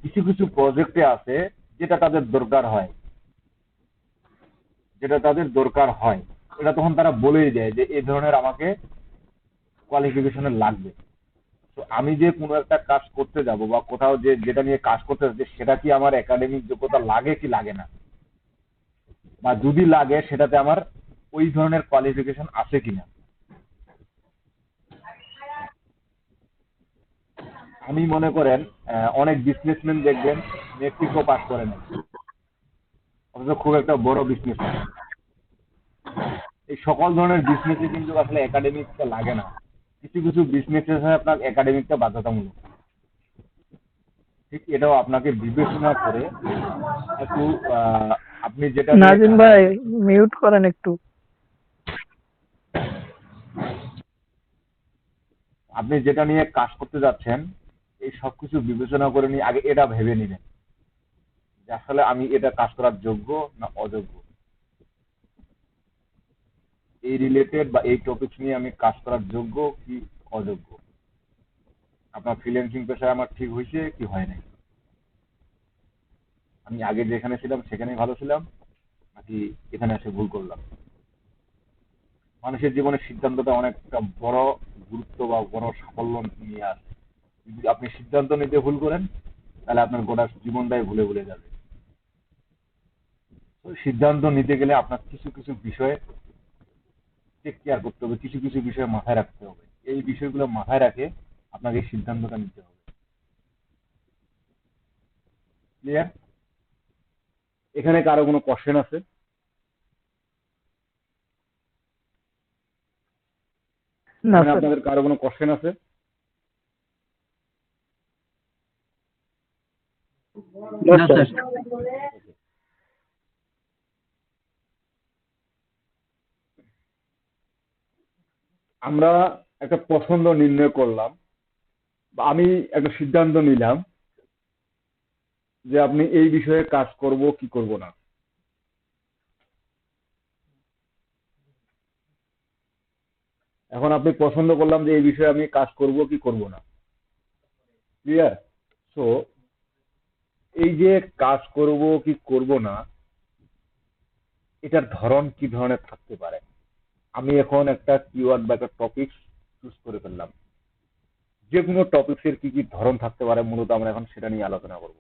কিছু কিছু প্রজেক্টে আছে যেটা তাদের দরকার হয়, এটা তখন তারা বলেই দেয় যে এই ধরনের আমাকে কোয়ালিফিকেশনের লাগবে। তো আমি যে কোনো একটা কাজ করতে যাব বা কোথাও যেটা নিয়ে কাজ করতে যাচ্ছি, সেটা কি আমার একাডেমিক যোগ্যতা লাগে কি লাগে না, বা যদি লাগে সেটাতে আমার ওই ধরনের কোয়ালিফিকেশন আছে কিনা। আমি মনে করেন অনেক বিজনেসম্যান দেখবেন মেট্রিকও পাস করে না, অথচ খুব একটা বড় বিজনেসম্যান। এই সকল ধরনের বিজনেসে কিন্তু আসলে একাডেমিকটা লাগে না, কিছু কিছু বিজনেসে আপনার একাডেমিকটা বাধ্যতামূলক। ঠিক এটাও আপনাকে বিবেচনা করে একটু আপনি যেটা নাজিম ভাই মিউট করেন একটু। আপনি যেটা নিয়ে কাজ করতে যাচ্ছেন, এই সবকিছু বিবেচনা করে নিয়ে আগে এটা ভেবে নিবেন যে আসলে আমি এটা কাজ করার যোগ্য না অযোগ্য, এই রিলেটেড বা এই টপিক নিয়ে আমি কাজ করার যোগ্য কি অযোগ্য, আপনার ফ্রিল্যান্সিং পেশায় আমার ঠিক হয়েছে কি হয় নাই, আমি আগে যেখানে ছিলাম সেখানেই ভালো ছিলাম নাকি এখানে এসে ভুল করলাম। মানুষের জীবনে সিদ্ধান্তটা অনেকটা বড় গুরুত্ব বা বড় সাফল্য নিয়ে আসে। যদি আপনি সিদ্ধান্ত নিতে ভুল করেন তাহলে আপনার গোটা জীবনটাই ভুলে ভুলে যাবে। তো সিদ্ধান্ত নিতে গেলে আপনার কিছু কিছু বিষয়ে টেক কেয়ার করতে হবে, কিছু কিছু বিষয় মাথায় রাখতে হবে। এই বিষয়গুলো মাথায় রাখে আপনাকে এই সিদ্ধান্তটা নিতে হবে। ক্লিয়ার? এখানে কারো কোনো কোশ্চেন আছে? না এখানে স্যার। আপনাদের কারো কোনো কোশ্চেন আছে? না স্যার। আমরা একটা পছন্দ নির্ণয় করলাম বা আমি একটা সিদ্ধান্ত নিলাম যে আপনি এই বিষয়ে কাজ করব কি করব না। এখন আপনি পছন্দ করলাম যে এই বিষয়ে আমি কাজ করব কি করব না। ক্লিয়ার? সো এই যে কাজ করব কি করব না, এটার ধরন কি ধরনের থাকতে পারে। আমি এখন একটা কিওয়ার্ড বা একটা টপিক চুজ করে ফেললাম। যে কোনো টপিক্সের কি কি ধরন থাকতে পারে মূলত আমরা এখন সেটা নিয়ে আলোচনা করব।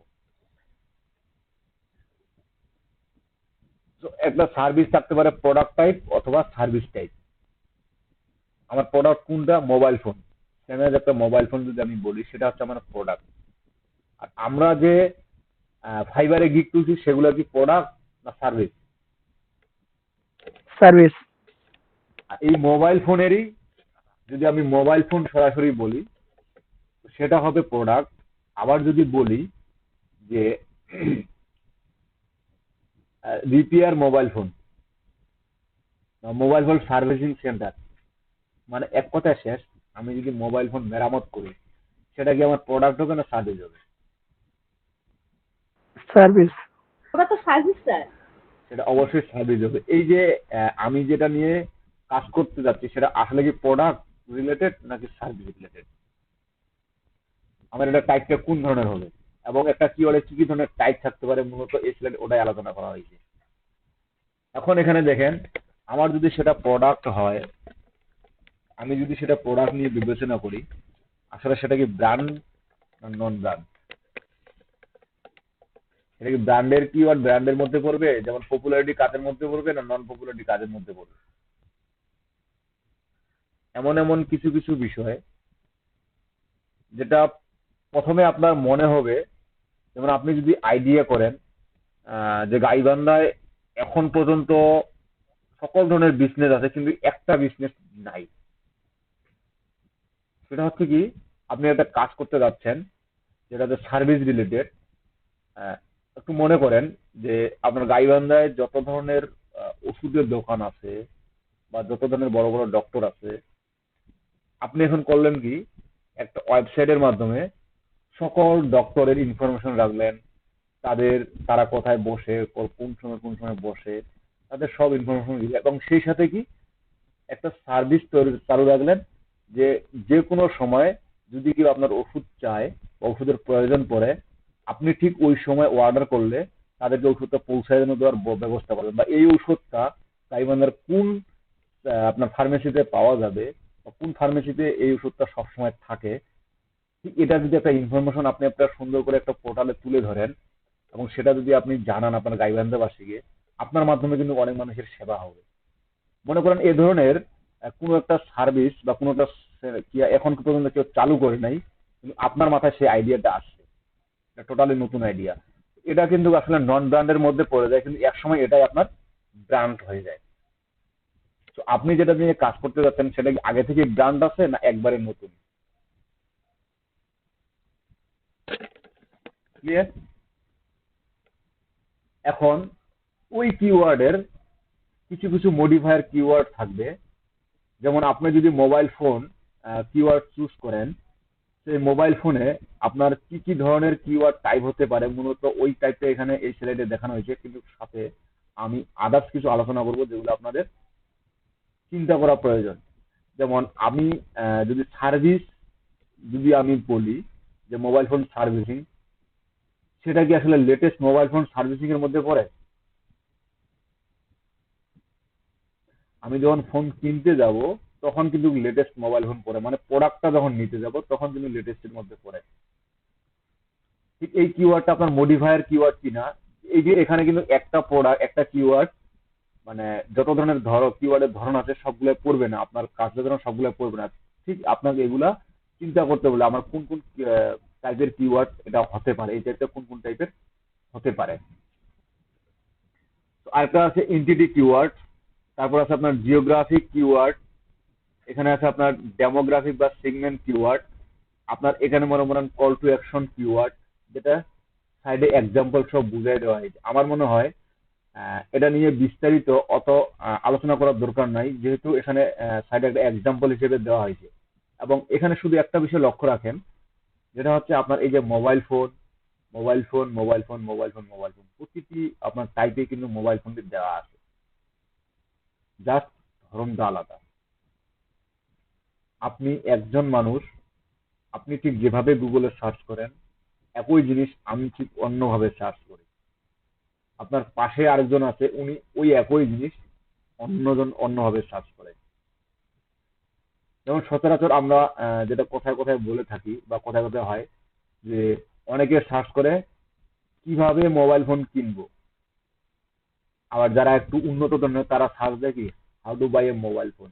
তো একটা সার্ভিস থাকতে পারে প্রোডাক্ট টাইপ অথবা সার্ভিস টাইপ। আমার প্রোডাক্ট কোনটা? Mobile phone. স্যামসাং একটা মোবাইল ফোন যদি আমি বলি সেটা হচ্ছে আমার প্রোডাক্ট। আর আমরা যে ফাইবারে গিগ তুলছি সেগুলো কি প্রোডাক্ট না সার্ভিস? সার্ভিস। এই মোবাইল ফোনেরই যদি আমি মোবাইল ফোন সরাসরি বলি সেটা হবে প্রোডাক্ট। আবার যদি বলি যে repair mobile phone, mobile phone servicing centre, মানে এক কথায় শেষ, আমি যদি মোবাইল ফোন মেরামত করি সেটা কি আমার প্রোডাক্ট হবে না সার্ভিস হবে? সার্ভিস। ওটা তো সার্ভিস স্যার। সেটা অবশ্যই সার্ভিস হবে। এই যে আমি যেটা নিয়ে কাজ করতে যাচ্ছি সেটা আসলে কি প্রোডাক্ট রিলেটেড নাকি সার্ভিস রিলেটেড? আমার এটা টাইপটা কোন ধরনের হবে এবং একটা কিওয়ার্ডে কি কি ধরনের টাইপ থাকতে পারে মূলত এই স্লাইডে ওটাই আলোচনা করা হয়েছে। এখন এখানে দেখেন, আমার যদি সেটা প্রোডাক্ট হয়, আমি যদি সেটা প্রোডাক্ট নিয়ে বিবেচনা করি, আসলে সেটা কি ব্র্যান্ড না নন ব্র্যান্ড? এটা কি ব্র্যান্ডের কিওয়ার্ড ব্র্যান্ডের মধ্যে পড়বে, যেমন পপুলারিটি কাজের মধ্যে পড়বে না নন পপুলারিটি কাজের মধ্যে পড়বে? এমন এমন কিছু কিছু বিষয় যেটা প্রথমে আপনার মনে হবে, যেমন আপনি যদি আইডিয়া করেন যে গাইবান্ধায় এখন পর্যন্ত সকল ধরনের বিজনেস আছে কিন্তু একটা বিজনেস নাই, সেটা হচ্ছে কি আপনি একটা কাজ করতে যাচ্ছেন যেটা হচ্ছে সার্ভিস রিলেটেড। একটু মনে করেন যে আপনার গাইবান্ধায় যত ধরনের ওষুধের দোকান আছে বা যত ধরনের বড় বড় ডক্টর আছে, আপনি এখন করলেন কি একটা ওয়েবসাইটের মাধ্যমে সকল ডক্টরের ইনফরমেশন রাখলেন, তারা কোথায় বসে, কোন সময় বসে, তাদের সব ইনফরমেশন দিলেন এবং সেই সাথে কি একটা সার্ভিস চালু রাখলেন যে যে কোনো সময় যদি কেউ আপনার ওষুধ চায় বা ওষুধের প্রয়োজন পড়ে, আপনি ঠিক ওই সময় অর্ডার করলে তাদেরকে ওষুধটা পৌঁছায় দেওয়ার ব্যবস্থা করবেন, বা এই ওষুধটা গাইবান্ধার কোন আপনার ফার্মেসিতে পাওয়া যাবে বা কোন ফার্মেসিতে এই ওষুধটা সবসময় থাকে, ঠিক এটা যদি একটা ইনফরমেশন আপনি একটা সুন্দর করে একটা পোর্টালে তুলে ধরেন এবং সেটা যদি আপনি জানান আপনার গাইবান্ধাবাসীকে, আপনার মাধ্যমে কিন্তু অনেক মানুষের সেবা হবে। মনে করেন এ ধরনের কোনো একটা সার্ভিস বা কোনো একটা এখন পর্যন্ত কেউ চালু করে নাই, কিন্তু আপনার মাথায় সেই আইডিয়াটা আসছে, এটা টোটালি নতুন আইডিয়া। এটা কিন্তু আসলে নন ব্র্যান্ডের মধ্যে পড়ে যায়, কিন্তু একসময় এটাই আপনার ব্র্যান্ড হয়ে যায়। তো আপনি যেটা নিয়ে কাজ করতে যাচ্ছেন সেটা কি আগে থেকে ব্র্যান্ড আছে না একবারে নতুন? ক্লিয়ার? এখন ওই কিওয়ার্ডের কিছু কিছু মডিফায়ার কিওয়ার্ড থাকবে। যেমন আপনি যদি মোবাইল ফোন কিওয়ার্ড চুজ করেন, সেই মোবাইল ফোনে আপনার কি কি ধরনের কিওয়ার্ড টাইপ হতে পারে মূলত ওই টাইপটা এখানে এই স্লাইডে দেখানো হয়েছে, কিন্তু সাথে আমি আদার্স কিছু আলোচনা করব যেগুলো আপনাদের চিন্তা করা প্রয়োজন। যেমন আমি যদি সার্ভিস যদি আমি বলি যে মোবাইল ফোন সার্ভিসিং, সেটা কি আসলে লেটেস্ট মোবাইল ফোন সার্ভিসিং এর মধ্যে পড়ে? আমি যখন ফোন কিনতে যাব তখন কিন্তু লেটেস্ট মোবাইল ফোন পড়ে, মানে প্রোডাক্টটা যখন নিতে যাব তখন কিন্তু লেটেস্টের মধ্যে পড়ে। ঠিক এই কিওয়ার্ডটা আপনার মডিফায়ার কিওয়ার্ড কিনা, এই যে এখানে কিন্তু একটা প্রোডাক্ট একটা কিওয়ার্ড, মানে যত ধরনের কিওয়ার্ডের ধরন আছে সবগুলো পড়বে না, আপনার কার্যধরন সবগুলো পড়বে না। ঠিক আপনাকে এগুলা চিন্তা করতে বলে আমার কোন কোন টাইপের কিওয়ার্ড এটা হতে পারে, এই টাইপটা কোন কোন টাইপের হতে পারে। আরেকটা আছে এন্টিটি কিওয়ার্ড, তারপর আছে আপনার জিওগ্রাফিক কিওয়ার্ড, এখানে আছে আপনার ডেমোগ্রাফিক বা সেগমেন্ট কিওয়ার্ড, আপনার এখানে মনে করেন কল টু অ্যাকশন কিওয়ার্ড, যেটা সাইডে এক্সাম্পল সব বুঝাই দেওয়া হয়েছে। আমার মনে হয় এটা নিয়ে বিস্তারিত অত আলোচনা করার দরকার নাই, যেহেতু এখানে সাইডে একটা এক্সাম্পল হিসেবে দেওয়া হয়েছে। এবং এখানে শুধু একটা বিষয় লক্ষ্য রাখেন, যেটা হচ্ছে আপনার এই যে mobile phone, mobile phone, mobile phone, mobile phone, mobile phone, প্রতিটি আপনার টাইপে কিন্তু মোবাইল ফোনটি দেওয়া আছে, জাস্ট ধরনটা আলাদা। আপনি একজন মানুষ, আপনি ঠিক যেভাবে গুগলে সার্চ করেন একই জিনিস আমি ঠিক অন্যভাবে সার্চ করি। আপনার পাশে আরেকজন আছে, উনি ওই একই জিনিস অন্যভাবে সার্চ করে। যেমন সচরাচর আমরা যেটা কোথায় কোথায় বলে থাকি বা কোথায় কোথায় হয় যে অনেকে সার্চ করে কিভাবে মোবাইল ফোন কিনবো, আবার যারা একটু উন্নত ধরনের তারা সার্চ দেয় কি how to buy a mobile phone.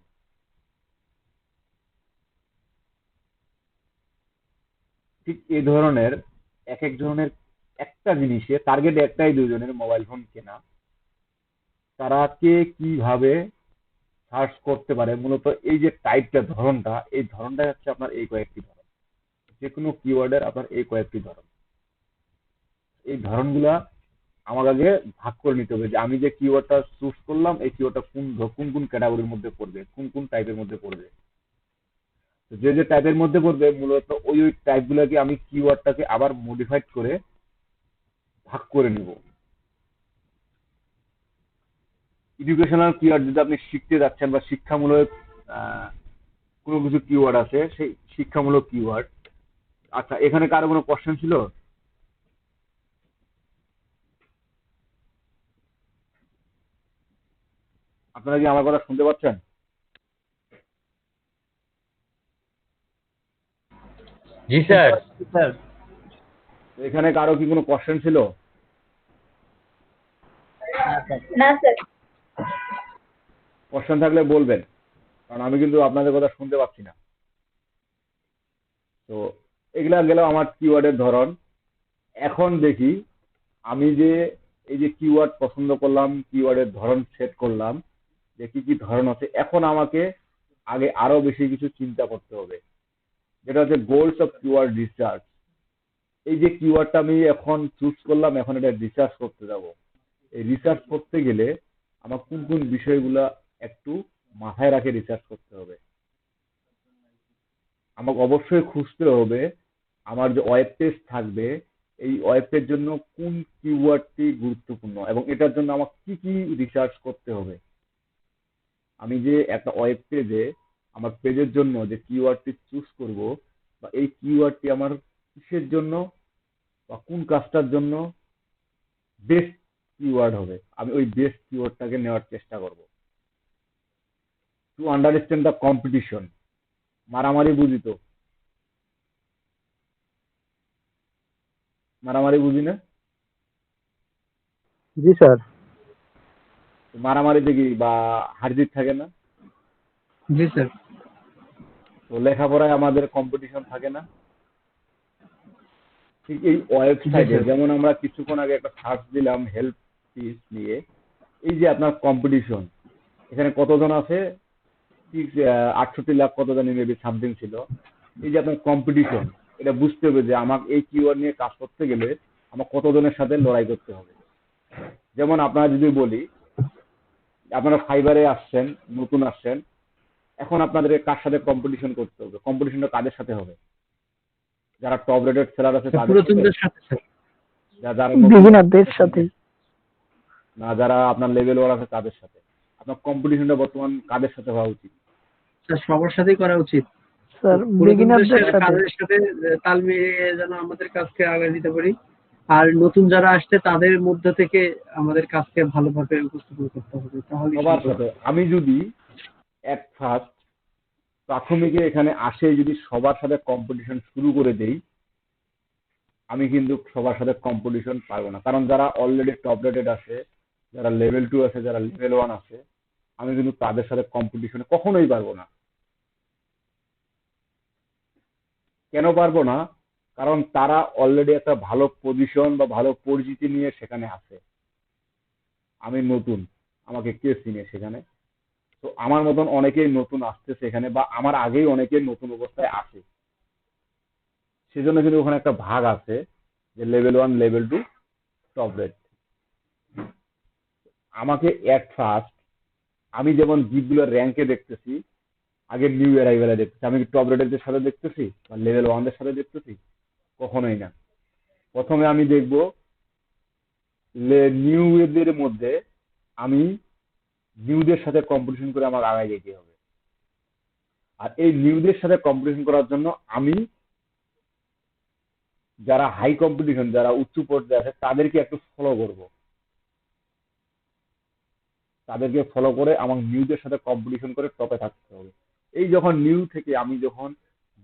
ঠিক এই ধরনের এক এক ধরনের একটা জিনিসে টার্গেট একটাই, দুজনের মোবাইল ফোন কেনা। তারা কে কিভাবে সার্চ করতে পারে, মূলত এই যে টাইপটা ধরনটা, এই ধরনটাই হচ্ছে আপনার এই কয়েকটি ধরন। যে কোনো কিওয়ার্ডের আপনার এই কয়েকটি ধরন, এই ধরনগুলা আমার আগে ভাগ করে নিতে হবে যে আমি যে কিওয়ার্ডটা চুজ করলাম এই কিওয়ার্ডটা কোন কোন ক্যাটাগরির মধ্যে পড়বে, কোন কোন টাইপের মধ্যে পড়বে। তো যে যে টাইপের মধ্যে পড়বে মূলত ওই টাইপ গুলাকে আমি কিওয়ার্ডটাকে আবার মডিফাইড করে ভাগ করে নিব। এডুকেশনাল কিওয়ার্ড যদি আপনি শিখতে যাচ্ছেন বা শিক্ষামূলক কোনো কিছু কিওয়ার্ড আছে, সেই শিক্ষামূলক কিওয়ার্ড। আচ্ছা, এখানে কারো কোনো কোশ্চেন ছিল? আপনারা কি আমার কথা শুনতে পাচ্ছেন? জি স্যার। স্যার এখানে কারো কি কোনো কোশ্চেন ছিল? না স্যার। কোশ্চেন থাকলে বলবেন, কারণ আমি কিন্তু আপনাদের কথা শুনতে পাচ্ছি না। তো এগুলা গেল আমার কিওয়ার্ডের ধরন। এখন দেখি আমি যে এই যে কিওয়ার্ড পছন্দ করলাম, কিওয়ার্ডের ধরন সেট করলাম, যে কি কি ধরন আছে, এখন আমাকে আগে আরো বেশি কিছু চিন্তা করতে হবে, যেটা হচ্ছে গোলস অফ কিওয়ার্ড রিসার্চ। এই যে কিওয়ার্ডটা আমি এখন চুজ করলাম, এখন এটা রিসার্চ করতে যাব। এই রিসার্চ করতে গেলে আমার কোন কোন বিষয়গুলা একটু মাথায় রাখে রিসার্চ করতে হবে। আমাকে অবশ্যই খুঁজতে হবে আমার যে ওয়েব পেজ থাকবে এই ওয়েব পেজের জন্য কোন কিওয়ার্ডটি গুরুত্বপূর্ণ এবং এটার জন্য আমাকে কি কি রিসার্চ করতে হবে। আমি যে একটা ওয়েব পেজে আমার পেজের জন্য যে কিওয়ার্ডটি চুজ করব বা এই কিওয়ার্ডটি আমার কিসের জন্য বা কোন কাজটার জন্য বেস্ট কিওয়ার্ড হবে, আমি ওই বেস্ট কিওয়ার্ডটাকে নেওয়ার চেষ্টা করব। টু আন্ডারস্ট্যান্ড দ্য কম্পিটিশন, মারামারি বুঝি তো? মারামারি বুঝি না? জি স্যার। মারামারিতে কি বা হারজিত থাকে না? জি স্যার। তো লেখাপড়ায় আমাদের কম্পিটিশন থাকে না? ঠিক এই ওয়েবসাইটে যেমন আমরা কিছুক্ষণ আগে একটা সার্চ দিলাম হেল্প পিস নিয়ে, এই যে আপনার কম্পিটিশন, এখানে কতজন আছে? ঠিক 68 লাখ কত জানি মেবি সামথিং ছিল। এই যে আপনার কম্পিটিশন, এটা বুঝতে হবে যে আমাকে এই কিওয়ার্ড নিয়ে কাজ করতে গেলে আমার কতজনের সাথে লড়াই করতে হবে। যেমন আপনারা যদি বলি, আপনারা ফাইবারে আসছেন, নতুন আসছেন, এখন আপনাদেরকে কার সাথে কম্পিটিশন করতে হবে? কম্পিটিশনটা কাদের সাথে হবে? যারা টপ রেটেড সেলার আছে তাদের সাথে, যারা বিগিনারদের সাথে না, যারা আপনার লেভেল ওয়ার আছে তাদের সাথে। আপনার কম্পিটিশনটা বর্তমান কাদের সাথে হওয়া উচিত? স্যার সবার সাথেই করা উচিত। স্যার বিগিনারদের বিগিনারদের সাথে কাজের সাথে তাল মিলিয়ে যেন আমাদের কাজকে আগে দিতে পারি। আর নতুন যারা আসছে তাদের মধ্যে থেকে আমাদের কাজকে ভালোভাবে উপস্থাপন করতে হবে, তাহলে সবার সাথে। আমি যদি এট ফার্স্ট প্রাথমিকে এখানে আসে যদি সবার সাথে কম্পিটিশন শুরু করে দেই, আমি কিন্তু সবার সাথে কম্পিটিশন পারবো না। কারণ যারা অলরেডি টপ রেটেড আছে, যারা লেভেল 2 আছে, যারা লেভেল 1 আছে, আমি কিন্তু তাদের সাথে কম্পিটিশনে কখনোই পারবো না। কেন পারবো না? কারণ তারা অলরেডি একটা ভালো পজিশন বা ভালো পরিচিতি নিয়ে সেখানে আছে। আমি নতুন, আমাকে কে চিনে সেখানে? তো আমার মতন অনেকেই নতুন আসতেছে এখানে, বা আমার আগেই অনেকেই নতুন অবস্থায় আছে। সেজন্য কিন্তু ওখানে একটা ভাগ আছে যে লেভেল 1, লেভেল 2, টপ রেট। আমাকে এট ফার্স্ট আমি যেমন জিপগুলোর র্যাঙ্কে দেখতেছি, আগে নিউ অ্যারাইভেলে দেখতেছি, আমি কি টপ রেটের সাথে দেখতেছি বা লেভেল 1 এর সাথে দেখতেছি? কখনোই না। প্রথমে আমি দেখব নিউদের মধ্যে আমি নিউদের সাথে কম্পিটিশন করে আমার আগায় যেতে হবে। আর এই নিউদের সাথে কম্পিটিশন করার জন্য আমি যারা হাই কম্পিটিশন, যারা উচ্চ পর্যায়ে আছে তাদেরকে একটু ফলো করব। তাদেরকে ফলো করে আমার নিউদের সাথে কম্পিটিশন করে টপে থাকতে হবে। এই যখন নিউ থেকে আমি যখন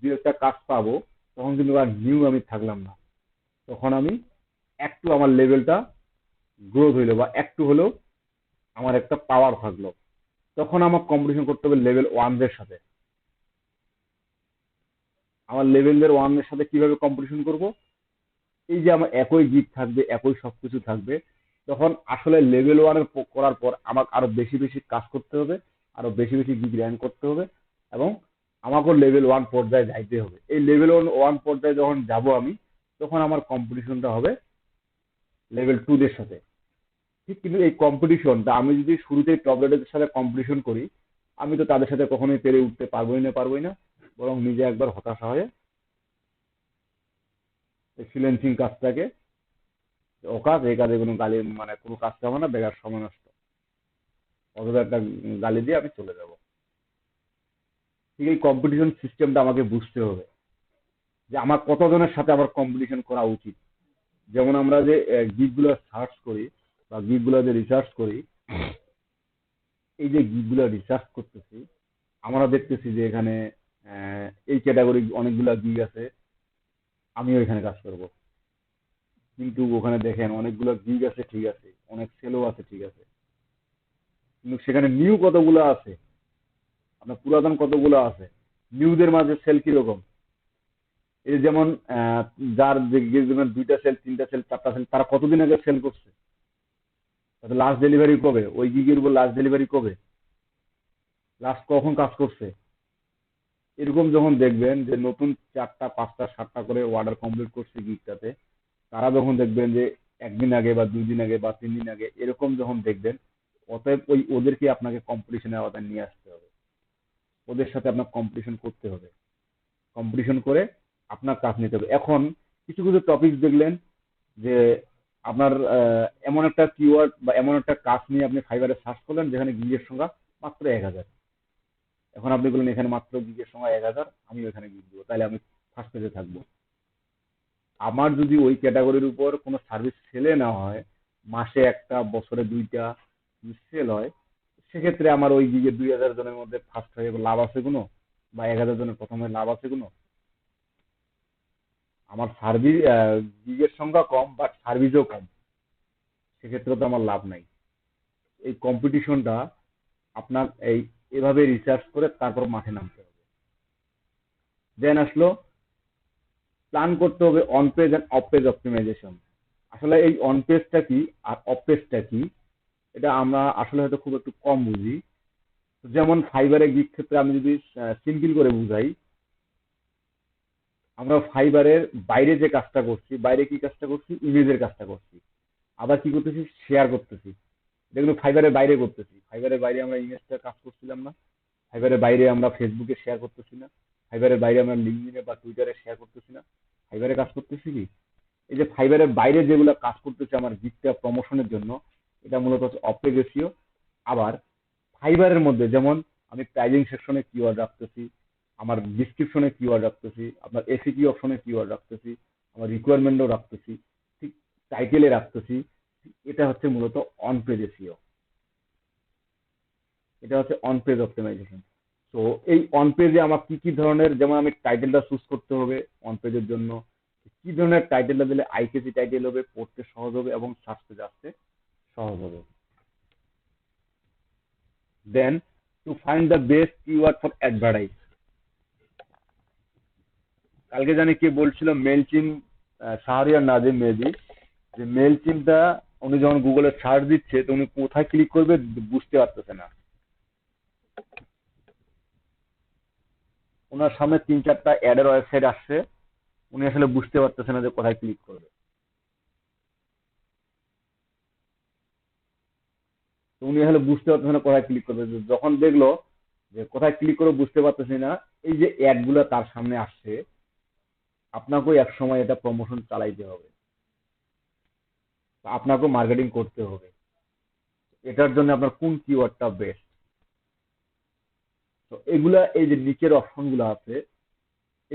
দু একটা কাজ পাবো, তখন কিন্তু আর নিউ আমি থাকলাম না, তখন আমি একটু আমার লেভেলটা গ্রোথ হইলো বা একটু হলেও আমার একটা পাওয়ার থাকলো। তখন আমার কম্পিটিশন করতে হবে লেভেল 1 সাথে। আমার লেভেলের 1 সাথে কিভাবে কম্পিটিশন করব? এই যে আমার একই গিগ থাকবে, একই সবকিছু থাকবে, তখন আসলে লেভেল 1 করার পর আমাকে আরো বেশি বেশি কাজ করতে হবে, আরো বেশি বেশি গিগ র্যাঙ্ক করতে হবে, এবং আমাকেও লেভেল 1 পর্যায়ে যাইতে হবে। এই লেভেল 1 পর্যায়ে যখন যাব আমি, তখন আমার কম্পিটিশনটা হবে লেভেল 2 সাথে। ঠিক কিন্তু এই কম্পিটিশনটা আমি যদি শুরুতেই টপ রেডের সাথে কম্পিটিশন করি, আমি তো তাদের সাথে কখনোই পেরে উঠতে পারবোই না, বরং নিজে একবার হতাশা হয়ে ফ্রিল্যান্সিং কাজটাকে ও কাজ এই কাজে কোনো গালি মানে কোনো কাজ হবে না, বেকার সময় নষ্ট, অথবা একটা গালি দিয়ে আমি চলে যাব। ঠিক এই কম্পিটিশন সিস্টেমটা আমাকে বুঝতে হবে যে আমার কতজনের সাথে আমার কম্পিটিশন করা উচিত। যেমন আমরা যে গিগগুলো সার্চ করি বা গিগগুলো যে রিসার্চ করি, এই যে গিগগুলো রিসার্চ করতেছি, আমরা দেখতেছি যে এখানে এই ক্যাটাগরি অনেকগুলা গিগ আছে, আমিও এখানে কাজ করব। কিন্তু ওখানে দেখেন অনেকগুলো গিগ আছে, ঠিক আছে, অনেক সেলও আছে, ঠিক আছে, কিন্তু সেখানে নিউ কতগুলো আছে, আপনার পুরাতন কতগুলো আছে, নিউদের মাঝে সেল কিরকম। এই যেমন যার যেমন 2টা সেল, 3টা সেল, 4টা সেল, তারা কতদিন আগে সেল করছে, তাদের লাস্ট ডেলিভারি কবে, ওই গিগের উপর লাস্ট ডেলিভারি কবে, লাস্ট কখন কাজ করছে। এরকম যখন দেখবেন যে নতুন 4টা 5টা 7টা করে অর্ডার কমপ্লিট করছে গিগটাতে, তারা যখন দেখবেন যে 1 দিন আগে বা 2 দিন আগে বা 3 দিন আগে এরকম যখন দেখবেন, অতএব ওদেরকে আপনাকে কম্পিটিশনের আওতায় নিয়ে আসতে হবে, ওদের সাথে আপনার কম্পিটিশন করতে হবে, কম্পিটিশন করে আপনার কাজ নিতে হবে। এখন কিছু কিছু টপিক দেখলেন যে আপনার এমন একটা কিওয়ার্ড বা এমন একটা কাজ নিয়ে আপনি ফাইবারে সার্চ করলেন যেখানে গিগের সংখ্যা মাত্র 1000। এখন আপনি বললেন এখানে মাত্র গিগের সংখ্যা 1000, আমি ওখানে গিগ দেবো, তাহলে আমি ফার্স্ট পেজে থাকবো। আমার যদি ওই ক্যাটাগরির উপর কোনো সার্ভিস সেলে না হয়, মাসে একটা বছরে 2টা সেল হয়, সেক্ষেত্রে আমার ওই গিগে 2000 জনের মধ্যে ফার্স্ট হয়ে লাভ আছে কোনো, বা 1000 জনের প্রথমে লাভ আছে কোনো? আমার সার্ভিস গিগের সংখ্যা কম বাট সার্ভিসও কম, সেক্ষেত্রে তো আমার লাভ নাই। এই কম্পিটিশনটা আপনার এভাবে রিসার্চ করে তারপর মাঠে নামতে হবে। দেন আসলো প্ল্যান করতে হবে on page and off page optimization. আসলে এই অন পেজটা কি আর অফ পেজটা কি, এটা আমরা আসলে হয়তো খুব একটু কম বুঝি। যেমন ফাইবারে গিগ ক্ষেত্রে আমি যদি সিম্পল করে বুঝাই, আমরা ফাইবারের বাইরে যে কাজটা করছি, বাইরে কি কাজটা করছি, ইমেজের কাজটা করছি, আবার কি করতেছি, শেয়ার করতেছি, যেগুলো ফাইবারের বাইরে করতেছি। ফাইবারের বাইরে আমরা ইমেজটা কাজ করছিলাম না, ফাইবারের বাইরে আমরা ফেসবুকে শেয়ার করতেছি না, ফাইবারের বাইরে আমরা লিঙ্কডইনে বা টুইটারে শেয়ার করতেছি না, ফাইবারে কাজ করতেছি কি, এই যে ফাইবারের বাইরে যেগুলো কাজ করতেছে আমার গিগটা প্রমোশনের জন্য, এটা মূলত হচ্ছে অফ পেজ এসইও। আবার ফাইবারের মধ্যে যেমন আমি প্রাইজিং সেকশনে কিওয়ার্ড রাখতেছি, আমার ডিসক্রিপশনে কিওয়ার্ড রাখতেছি, আপনার এসিপি অপশনে কিওয়ার্ড রাখতেছি, আমার রিকোয়ারমেন্টও রাখতেছি, ঠিক টাইটেলে রাখতেছি। এটা হচ্ছে মূলত অন পেজ এসইও, এটা হচ্ছে অন পেজ অপটিমাইজেশন। তো এই অন পেজে আমার কি কি ধরনের, যেমন আমি টাইটেলটা চুজ করতে হবে অন পেজের জন্য, কি ধরনের টাইটেলটা দিলে আইকেসি টাইটেল হবে, পড়তে সহজ হবে এবং সার্চ পেজে আসতে সহজ হবে। Then to find the best keyword for advertise. কালকে জানি কে বলছিল মেলচিম, শাহরিয়ার নাজিম মেবি, যে মেলচিমটা উনি যখন গুগলে সার্চ দিচ্ছে তো উনি কোথায় ক্লিক করবে বুঝতে পারতেছে না, ওনার সামনে 3-4টা অ্যাডের ওয়েবসাইট আসছে, উনি আসলে বুঝতে পারতেছে না যে কোথায় ক্লিক করবে। তো উনি আসলে বুঝতে পারতেছে না কোথায় ক্লিক করবে। যখন দেখলো যে কোথায় ক্লিক করে বুঝতে পারতেছি না, এই যে অ্যাড গুলো তার সামনে আসছে, আপনাকেও এক সময় এটা প্রমোশন চালাইতে হবে। তো আপনাকেও মার্কেটিং করতে হবে। এটার জন্য আপনার কোন কিওয়ার্ডটা বেস্ট। তো এগুলা এই যে নিচের অপশনগুলো আছে,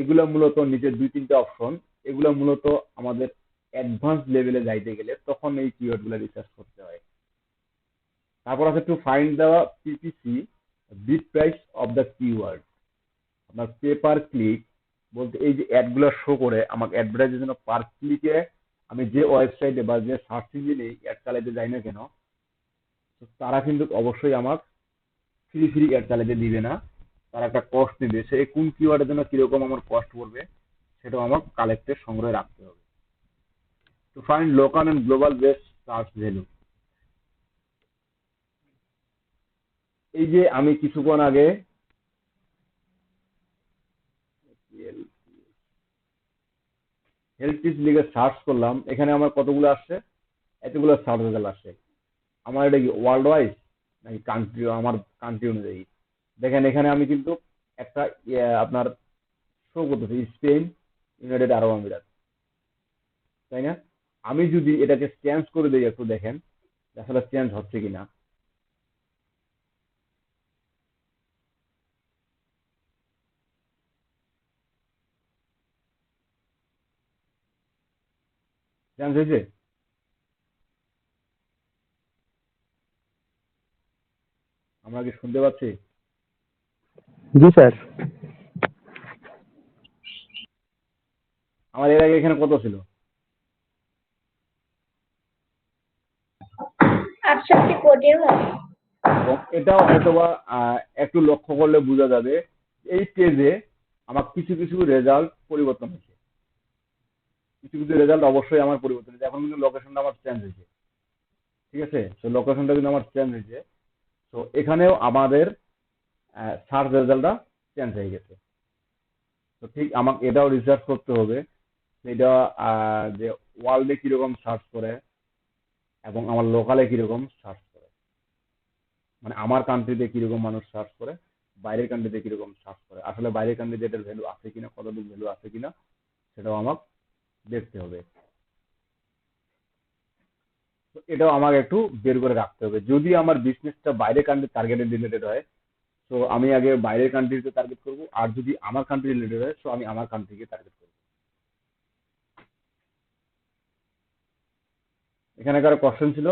এগুলা মূলত নিচের 2-3টা অপশন, এগুলা মূলত আমাদের অ্যাডভান্স লেভেলে যাইতে গেলে তখন এই কিওয়ার্ডগুলো রিসার্চ করতে হয়। তারপর আছে to find the PPC bid price of the keyword. আপনার পে পার ক্লিক বলতে এই যে অ্যাডগুলো শো করে আমাকে অ্যাডভার্টাইজের জন্য পার ক্লিকে আমি যে ওয়েবসাইটে বা যে সার্চ ইঞ্জিনে অ্যাড চালাইতে যাই না কেন, তো তারা কিন্তু অবশ্যই আমার ফ্রি অ্যাড চালাইতে দিবে না, তারা একটা কস্ট নেবে। সে কোন কিওয়ার্ডের জন্য কিরকম আমার কস্ট পড়বে সেটাও আমার কালেক্টে সংগ্রহে রাখতে হবে। To find local and global best search value. এই যে আমি কিছুক্ষণ আগে হেলথ টিপস লিখে সার্চ করলাম, এখানে আমার কতগুলো আসছে, এতগুলো সার্চ রেজাল্ট আসছে। আমার এটা কি ওয়ার্ল্ড ওয়াইজ নাকি কান্ট্রি, আমার কান্ট্রি অনুযায়ী? দেখেন এখানে আমি কিন্তু একটা আপনার শো করতেছি স্পেন, ইউনাইটেড আরব আমিরাত, তাই না? আমি যদি এটাকে চেঞ্জ করে দিই, একটু দেখেন আসলে চেঞ্জ হচ্ছে কিনা। চেঞ্জ হয়েছে? আমরা কি শুনতে পাচ্ছি? জি স্যার। আমার এর আগে এখানে কত ছিল? 68 কোটির মতো। এবং এটাও হয়তোবা একটু লক্ষ্য করলে বোঝা যাবে এই পেজে আমার কিছু কিছু রেজাল্ট পরিবর্তন হয়েছে, কিছু কিছু রেজাল্ট অবশ্যই আমার পরিবর্তন হয়েছে। এখন কিন্তু লোকেশনটা আমার চেঞ্জ হয়েছে, ঠিক আছে? তো লোকেশনটা কিন্তু আমার চেঞ্জ হয়েছে। তো এখানেও আমাদের সার্চ রেজাল্টটা চেঞ্জ হয়ে গেছে। তো ঠিক আমাকে এটাও রিসার্চ করতে হবে এটা যে ওয়ার্ল্ডে কিরকম সার্চ করে এবং আমার লোকালে কিরকম সার্চ করে, মানে আমার কান্ট্রিতে কিরকম মানুষ সার্চ করে, বাইরের কান্ট্রিতে কিরকম সার্চ করে, আসলে বাইরের কান্ট্রিতে এটার ভ্যালু আছে কিনা, কতটুকু ভ্যালু আছে কিনা সেটাও আমাকে দেখতে হবে। তো এটাও আমাকে একটু বের করে রাখতে হবে। যদি আমার বিজনেসটা বাইরের কান্ট্রি টার্গেটেড রিলেটেড হয়, তো আমি আগে বাইরের কান্ট্রিতে টার্গেট করব, আর যদি আমার কান্ট্রি রিলেটেড হয় তো আমি আমার কান্ট্রিকে টার্গেট করব। এখানে কারো কোশ্চেন ছিল?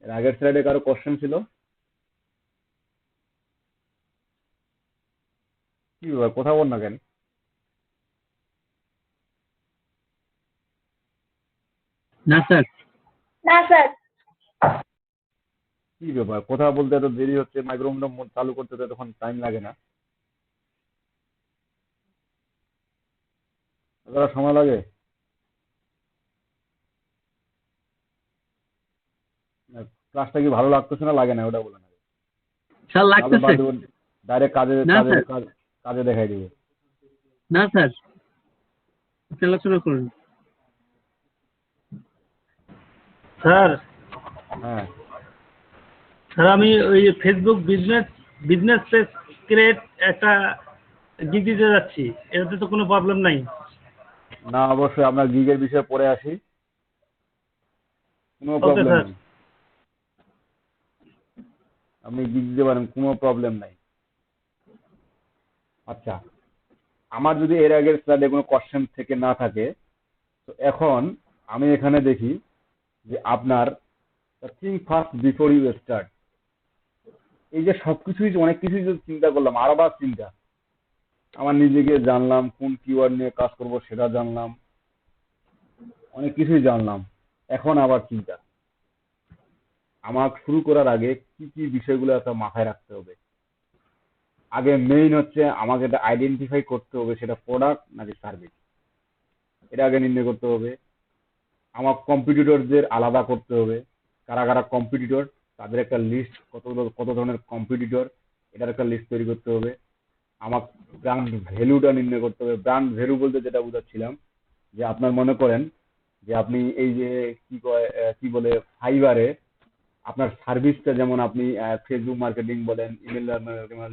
এর আগের স্লাইডে কারো কোশ্চেন ছিল? কি ব্যাপার, কথা বল না কেন? না স্যার। না স্যার। কি ব্যাপার, কথা বলতে এত দেরি হচ্ছে, মাইক্রোফোনটা চালু করতে তো তখন টাইম লাগে না? এতটা সময় লাগে? ক্লাসটা কি ভালো লাগতেছে না লাগে না ওটা বলে না? স্যার লাগতেছে। ডাইরেক্ট কাজে না, কাজে স্যার। কাজে দেখাই দিবে। না স্যার, আপনি আলোচনা করুন। স্যার হ্যাঁ, স্যার আমি ওই ফেসবুক বিজনেস পেজ ক্রিয়েট একটা গিগ দিতে যাচ্ছি, এটাতে তো কোনো প্রবলেম নাই? না অবশ্যই আপনার গিগের বিষয়ে পরে আসি, কোনো ওকে প্রবলেম স্যার। নেই, আপনি গিগ দিতে পারেন, কোনো প্রবলেম নাই। আচ্ছা, আমার যদি এর আগের স্লাইডে কোনো কোশ্চেন থেকে না থাকে, তো এখন আমি এখানে দেখি যে আপনার think first before you start. এই যে সবকিছুই অনেক কিছুই যে চিন্তা করলাম, আবার চিন্তা, আমার নিজেকে জানলাম, কোন কিওয়ার্ড নিয়ে কাজ করব সেটা জানলাম, অনেক কিছুই জানলাম, এখন আবার চিন্তা। আমার শুরু করার আগে কি কি বিষয়গুলো একটা মাথায় রাখতে হবে। আগে মেইন হচ্ছে আমাকে এটা আইডেন্টিফাই করতে হবে সেটা প্রোডাক্ট নাকি সার্ভিস, এটা আগে নির্ণয় করতে হবে। আমার কম্পিটিটরদের আলাদা করতে হবে, কারা কারা কম্পিটিটর, তাদের একটা লিস্ট, কত ধরনের কম্পিটিটর, এটার একটা লিস্ট তৈরি করতে হবে। আমার ব্র্যান্ড ভ্যালুটা নির্ণয় করতে হবে। ব্র্যান্ড ভ্যালু বলতে যেটা বুঝাচ্ছিলাম, যে আপনার মনে করেন যে আপনি এই যে কি বলে ফাইবারে আপনার সার্ভিসটা, যেমন আপনি ফেসবুক মার্কেটিং বলেন, ইমেল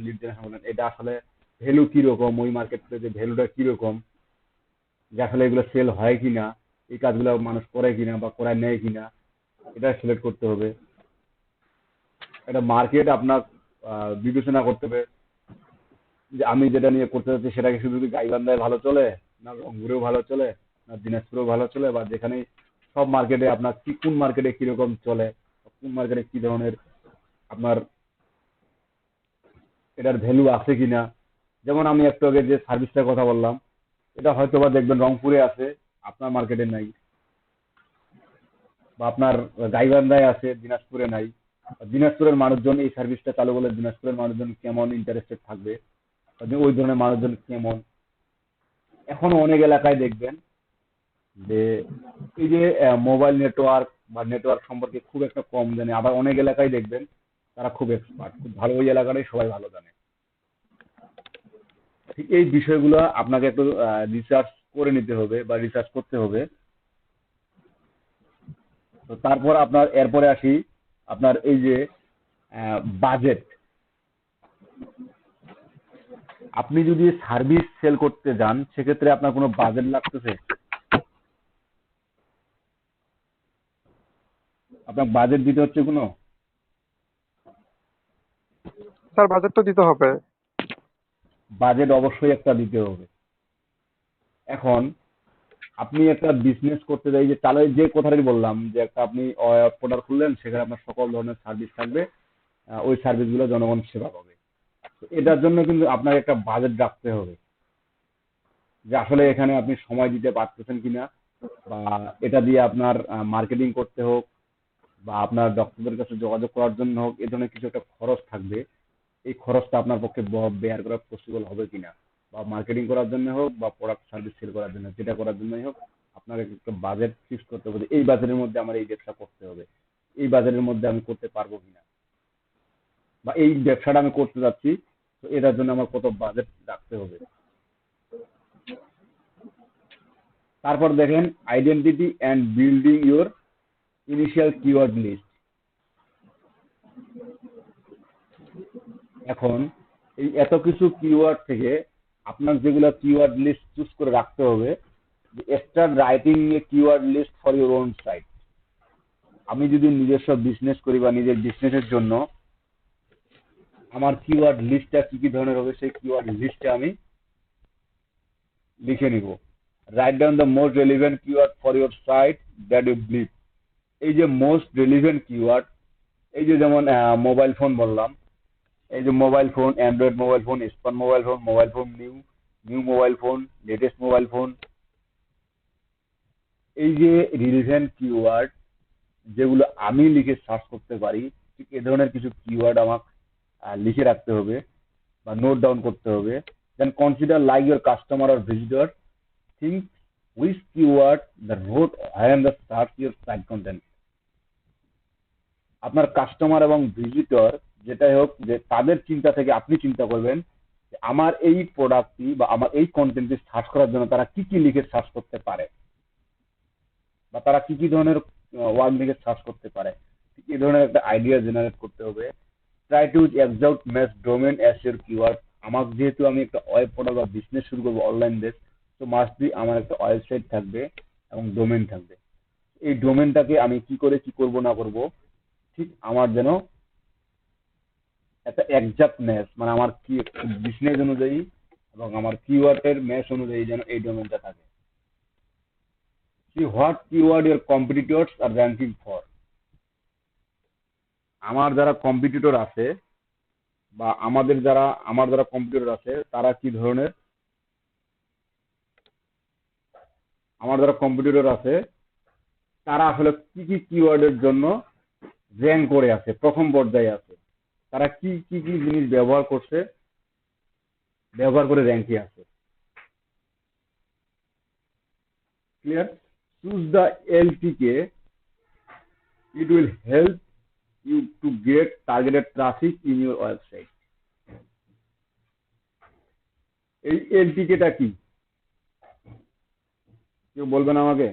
লিড জেনারেশন বলেন, এটা আসলে ভ্যালু কিরকম, ওই মার্কেট প্লেসে ভ্যালুটা কিরকম, যে আসলে এগুলো সেল হয় কিনা, এই কাজগুলো মানুষ করে কিনা বা করায় নেয় কিনা, এটা সিলেক্ট করতে হবে। একটা মার্কেট আপনার বিবেচনা করতে হবে যে আমি যেটা নিয়ে করতে চাচ্ছি সেটা কি শুধু কি গাইবান্ধায় ভালো চলে, না রংপুরেও ভালো চলে, না দিনাজপুরেও ভালো চলে, বা যেখানে সব মার্কেটে আপনার কি কোন মার্কেটে কিরকম চলে, কোন মার্কেটে কি ধরনের আপনার এটার ভ্যালু আছে কিনা। যেমন আমি একটু আগে যে সার্ভিসটার কথা বললাম, এটা হয়তো বা দেখবেন রংপুরে আছে, আপনার মার্কেটে নাই, বা আপনার গাইবান্ধায় আছে, দিনাজপুরে নাই। দিনাজপুরের মানুষজন এই সার্ভিসটা চালু করলে দিনাজপুরের মানুষজন কেমন ইন্টারেস্টেড থাকবে, ওই ধরনের মানুষজন কেমন। এখনো অনেক এলাকায় দেখবেন যে এই যে মোবাইল নেটওয়ার্ক বা নেটওয়ার্ক সম্পর্কে খুব একটা কম জানে, আবার অনেক এলাকায় দেখবেন তারা খুব এক্সপার্ট, খুব ভালো, ওই এলাকাটাই সবাই ভালো জানে। ঠিক এই বিষয়গুলো আপনাকে একটু রিসার্চ করে নিতে হবে বা রিসার্চ করতে হবে। তো তারপর আপনার এরপরে আসি আপনার এই যে বাজেট। আপনি যদি সার্ভিস সেল করতে যান সেক্ষেত্রে আপনার কোনো বাজেট লাগতেছে? আপনার বাজেট দিতে হচ্ছে কোনো? স্যার বাজেট তো দিতে হবে। বাজেট অবশ্যই একটা দিতে হবে। এখন আপনি একটা বিজনেস করতে যাই, যে চালু যে কথাটাই বললাম যে একটা আপনি প্রোডাক্ট খুললেন, সেখানে আপনার সকল ধরনের সার্ভিস থাকবে, ওই সার্ভিসগুলো জনগণ সেবা পাবে। তো এটার জন্য কিন্তু আপনার একটা বাজেট রাখতে হবে যে আসলে এখানে আপনি সময় দিতে পারতেছেন কিনা, বা এটা দিয়ে আপনার মার্কেটিং করতে হোক বা আপনার ডক্টরদের কাছে যোগাযোগ করার জন্য হোক, এ ধরনের কিছু একটা খরচ থাকবে। এই খরচটা আপনার পক্ষে বেয়ার করা পসিবল হবে কিনা, বা মার্কেটিং করার জন্য হোক বা প্রোডাক্ট সার্ভিস সেল করার জন্য, যেটা করার জন্যই হোক, আপনার একটা বাজেট ফিক্স করতে হবে যে এই বাজেটের মধ্যে আমার এই ব্যবসা করতে হবে, এই বাজেটের মধ্যে আমি করতে পারবো কিনা, বা এই ব্যবসাটা আমি করতে যাচ্ছি, তো এটার জন্য আমার কত বাজেট রাখতে হবে। তারপর দেখেন identity and building your initial keyword list. এখন এই এত কিছু কিওয়ার্ড থেকে আপনার যেগুলো কিওয়ার্ড লিস্ট চুজ করে রাখতে হবে, start writing a keyword list for your own site. আমি যদি নিজস্ব বিজনেস করি বা নিজের বিজনেসের জন্য আমার কিওয়ার্ড লিস্টটা কি কি ধরনের হবে, সেই কিওয়ার্ড লিস্টে আমি লিখে নিব। Right down the most relevant keyword for your site that you believe. এই যে মোস্ট রেলিভেন্ট কিওয়ার্ড, এই যে যেমন মোবাইল ফোন বললাম, এই যে mobile phone, Android mobile phone, smart mobile phone, mobile phone new mobile phone, latest mobile phone. এই যে রিলেভেন্ট কিওয়ার্ড যেগুলো আমি লিখে সার্চ করতে পারি, ঠিক এ ধরনের কিছু কিওয়ার্ড আমাকে লিখে রাখতে হবে বা নোট ডাউন করতে হবে। Then consider like your customer or visitor think which keyword the road when the search your site content. আপনার কাস্টমার এবং ভিজিটর যেটাই হোক, যে তাদের চিন্তা থেকে আপনি চিন্তা করবেন যে আমার এই প্রোডাক্টটি বা আমার এই কন্টেন্টটি সার্চ করার জন্য তারা কি কি লিখে সার্চ করতে পারে, বা তারা কি কি ধরনের ওয়ার্ড লিখে সার্চ করতে পারে। ঠিক এই ধরনের একটা আইডিয়া জেনারেট করতে হবে। Try to exact match domain as your keyword. আমার যেহেতু আমি একটা ওয়েব পোর্টাল বা বিজনেস শুরু করবো অনলাইন বেস, তো মাস্ট বি আমার একটা ওয়েবসাইট থাকবে এবং ডোমেন থাকবে। এই ডোমেনটাকে আমি কি করে কি করব না করব, ঠিক আমার যেন একটা এক্সাক্ট ম্যাচ, মানে আমার কি বিজনেস অনুযায়ী এবং আমার কিওয়ার্ডের ম্যাচ অনুযায়ী যেন এই ডোমেনটা থাকে। See what keyword your competitors are ranking for. আমার যারা কম্পিটিটর আছে বা আমার যারা কম্পিটিটর আছে তারা কি ধরনের, আমার যারা কম্পিটিটর আছে তারা আসলে কি কি কিওয়ার্ডের জন্য র্যাঙ্ক করে আছে, প্রথম পর্যায়ে আছে, তারা কি কি কি জিনিস ব্যবহার করে র্যাঙ্কে আছে। Clear? Choose the LTK, it will help you to get targeted traffic in your website. এই LTK-টা কি কেউ বলবেন আমাকে?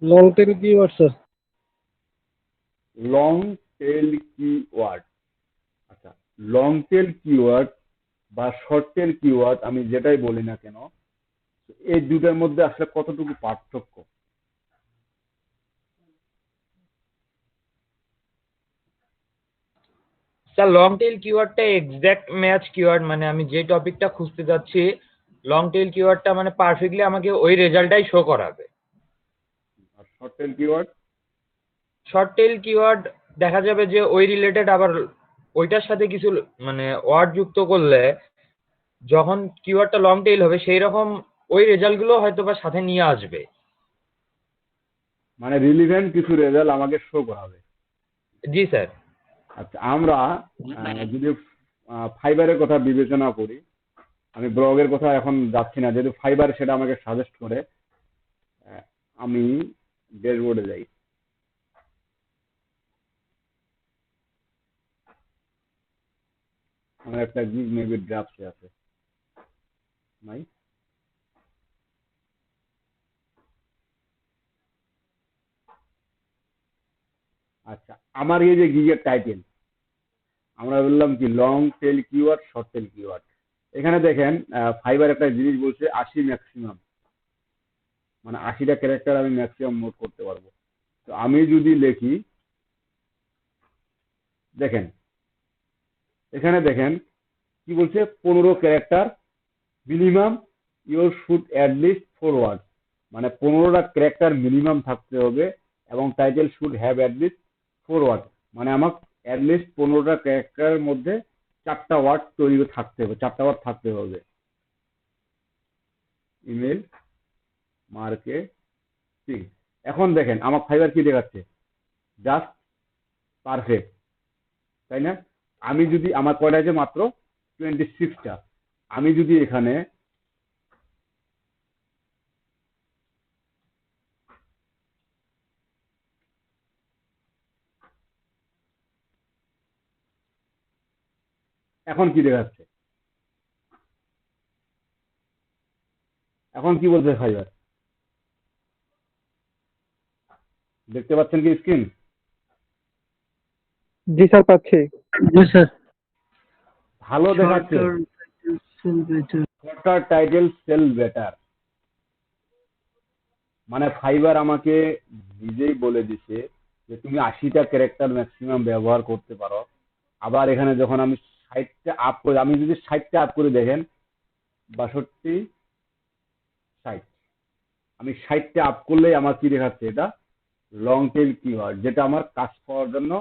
Long tail keyword sir. Long টেল কিওয়ার্ড। আচ্ছা, লং টেল কিওয়ার্ড বা শর্ট টেল কিওয়ার্ড আমি যেটাই বলি না কেন, এই দুটার মধ্যে আসলে কতটুকু পার্থক্য? স্যার লং টেল কিওয়ার্ডটা এক্সাক্ট ম্যাচ কিওয়ার্ড, মানে আমি যে টপিকটা খুঁজতে যাচ্ছি লং টেল কিওয়ার্ডটা মানে পারফেক্টলি আমাকে ওই রেজাল্টটাই শো করাবে। আর short tail keyword short tail keyword দেখা যাবে যে ওই রিলেটেড আবার ওইটার সাথে কিছু মানে ওয়ার্ড যুক্ত করলে যখন কিওয়ার্ডটা লং টেল হবে সেই রকম ওই রেজাল্টগুলো হয়তো বা সাথে নিয়ে আসবে। মানে রিলিভেন্ট কিছু রেজাল্ট আমাকে শো করাবে। জি স্যার। আচ্ছা, আমরা যদি ফাইবারের কথা বিবেচনা করি, আমি ব্লগের কথা এখন যাচ্ছি না, যেহেতু ফাইবার সেটা আমাকে সাজেস্ট করে, আমি ড্যাশবোর্ডে যাই। আমার একটা গিগ মেবি ড্রাফটে আছে, নাই? আচ্ছা, আমার এই যে গিগের টাইটেল, আমরা বললাম কি long tail keyword, short tail keyword. এখানে দেখেন ফাইবার একটা জিনিস বলছে 80 ম্যাক্সিমাম, মানে 80টা ক্যারেক্টার আমি ম্যাক্সিমাম নোট করতে পারবো। তো আমি যদি লিখি, দেখেন এখানে দেখেন কি বলছে, 15 character minimum, your should at least 4 word, মানে 15টা ক্যারেক্টার মিনিমাম থাকতে হবে এবং title should have at least 4 word, মানে আমার অ্যাটলিস্ট 15টা ক্যারেক্টারের মধ্যে 4টা ওয়ার্ড তৈরি থাকতে হবে, 4টা ওয়ার্ড থাকতে হবে। Email marketing. এখন দেখেন আমার ফাইবার কি দেখাচ্ছে, জাস্ট পারফেক্ট, তাই না? আমি যদি, আমার কয়টা আছে মাত্র 26টা, আমি যদি এখানে এখন কি দেখাচ্ছে, এখন কি বলছে ফাইবার, দেখতে পাচ্ছেন কি স্ক্রিন? জি স্যার, পাচ্ছি। জি স্যার। ভালো দেখাচ্ছে, শর্টার টাইটেল সেল বেটার। মানে ফাইবার আমাকে নিজেই বলে দিছে যে তুমি 80টা ক্যারেক্টার ম্যাক্সিমাম ব্যবহার করতে পারো। আবার এখানে যখন আমি 60টা আপ করে, আমি যদি 60টা আপ করে দেখেন 62 60, আমি 60টা আপ করলেই আমার কি দেখাচ্ছে, এটা লং টেল কিওয়ার্ড, যেটা আমার কাজ করার জন্য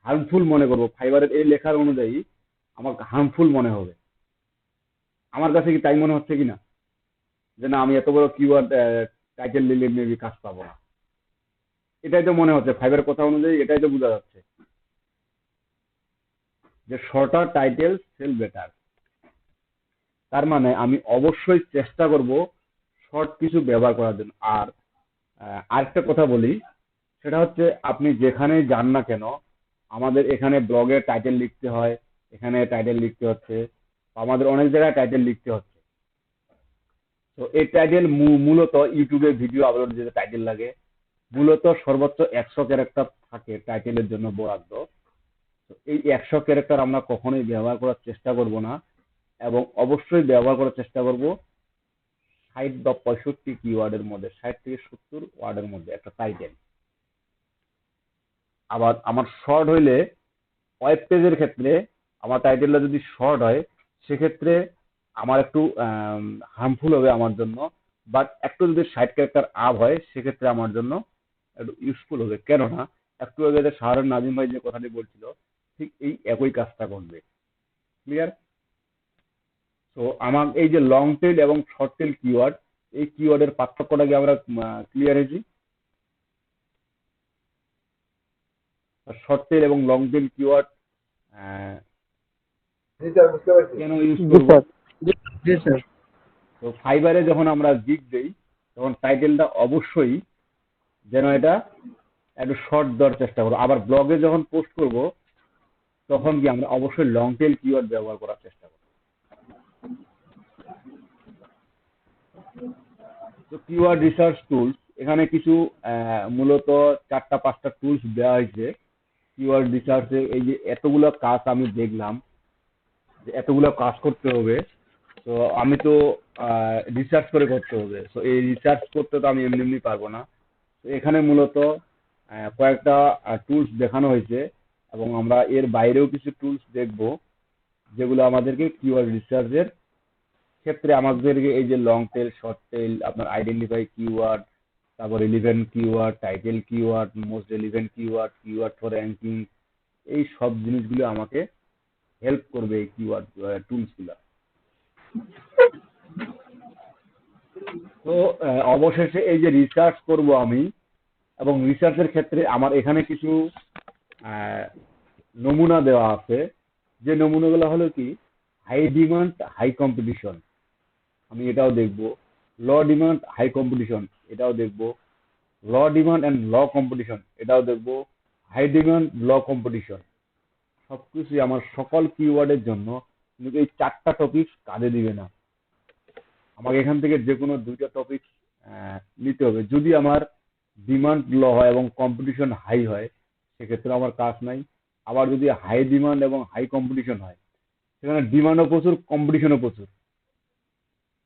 হার্মফুল মনে করবো। ফাইবারের এই লেখার অনুযায়ী আমার হার্মফুল মনে হবে। আমার কাছে কি তাই মনে হচ্ছে কিনা, যে না আমি এত বড় কিওয়ার্ড টাইটেল দিলে মেবি কাজ পাবো না? এটাই তো মনে হচ্ছে, ফাইবারের কথা অনুযায়ী এটাই তো বোঝা যাচ্ছে যে শর্টার টাইটেল সেল বেটার। তার মানে আমি অবশ্যই চেষ্টা করব শর্ট কিছু ব্যবহার করার জন্য। আর আরেকটা কথা বলি, সেটা হচ্ছে আপনি যেখানেই যান না কেন, আমাদের এখানে ব্লগের টাইটেল লিখতে হয়, এখানে টাইটেল লিখতে হচ্ছে, আমাদের অনেক জায়গায় টাইটেল লিখতে হচ্ছে। তো এই টাইটেল মূলত ইউটিউবে ভিডিও আপলোড যেতে টাইটেল লাগে, মূলত সর্বোচ্চ 100 ক্যারেক্টার থাকে টাইটেলের জন্য বরাদ্দ। তো এই 100 ক্যারেক্টার আমরা কখনোই ব্যবহার করার চেষ্টা করব না, এবং অবশ্যই ব্যবহার করার চেষ্টা করব 60 বা 65 কিওয়ার্ডের মধ্যে, 60 থেকে 70 ওয়ার্ডের মধ্যে একটা টাইটেল। আবার আমার শর্ট হইলে, ওয়েব পেজের ক্ষেত্রে আমার টাইটেলটা যদি শর্ট হয় সেক্ষেত্রে আমার একটু হার্মফুল হবে আমার জন্য, বাট একটু যদি 60 ক্যারেক্টার আপ হয় সেক্ষেত্রে আমার জন্য একটু ইউজফুল হবে। কেননা একটু আগে যে শাহরুখ নাজিম ভাই যে কথাটি বলছিল, ঠিক এই একই কাজটা করবে। ক্লিয়ার? তো আমার এই যে লং টেল এবং শর্ট টেল কিওয়ার্ড, এই কিওয়ার্ডের পার্থক্যটা কি আমরা ক্লিয়ার হয়েছি? শর্ট টেল এবং লং টেল কিওয়ার্ড কেন ইউজ করব? জি স্যার। তো ফাইবারে যখন আমরা গিগ দেই তখন টাইটেলটা অবশ্যই যেন এটা একটু শর্ট দেওয়ার চেষ্টা করবো। আবার ব্লগে যখন পোস্ট করব তখন কি আমরা অবশ্যই লং টেল কিওয়ার্ড ব্যবহার করার চেষ্টা করব। তো কিওয়ার্ড রিসার্চ টুলস, এখানে কিছু মূলত 4টা 5টা টুলস দেওয়া হয়েছে কিওয়ার্ড রিসার্চে। এই যে এতগুলো কাজ আমি দেখলাম, যে এতগুলো কাজ করতে হবে, তো আমি তো রিসার্চ করে করতে হবে। তো এই রিসার্চ করতে তো আমি এমনি এমনি পারবো না। তো এখানে মূলত কয়েকটা টুলস দেখানো হয়েছে, এবং আমরা এর বাইরেও কিছু টুলস দেখব যেগুলো আমাদেরকে কিওয়ার্ড রিসার্চের ক্ষেত্রে আমাদেরকে এই যে লং টেল, শর্ট টেল, আপনার আইডেন্টিফাই কিওয়ার্ড, তারপর relevant keyword, title keyword, most relevant keyword, keyword for ranking, এই সব জিনিসগুলো আমাকে হেল্প করবে এই কিওয়ার্ড টুলসগুলো। তো অবশেষে এই যে রিসার্চ করব আমি, এবং রিসার্চের ক্ষেত্রে আমার এখানে কিছু নমুনা দেওয়া আছে। যে নমুনাগুলো হলো কি, হাই ডিমান্ড হাই কম্পিটিশন, আমি এটাও দেখব। ল ডিমান্ড হাই কম্পিটিশন, এটাও দেখব। ল ডিমান্ড অ্যান্ড ল কম্পিটিশন, এটাও দেখব। হাই ডিমান্ড ল কম্পিটিশন, সবকিছুই আমার সকল কিওয়ার্ডের জন্য। কিন্তু এই 4টা টপিক কাজে দিবে না, আমাকে এখান থেকে যে কোনো 2টা টপিক নিতে হবে। যদি আমার ডিমান্ড লো হয় এবং কম্পিটিশন হাই হয়, সেক্ষেত্রে আমার কাজ নাই। আবার যদি হাই ডিমান্ড এবং হাই কম্পিটিশন হয়, সেখানে ডিমান্ডও প্রচুর, কম্পিটিশনও প্রচুর,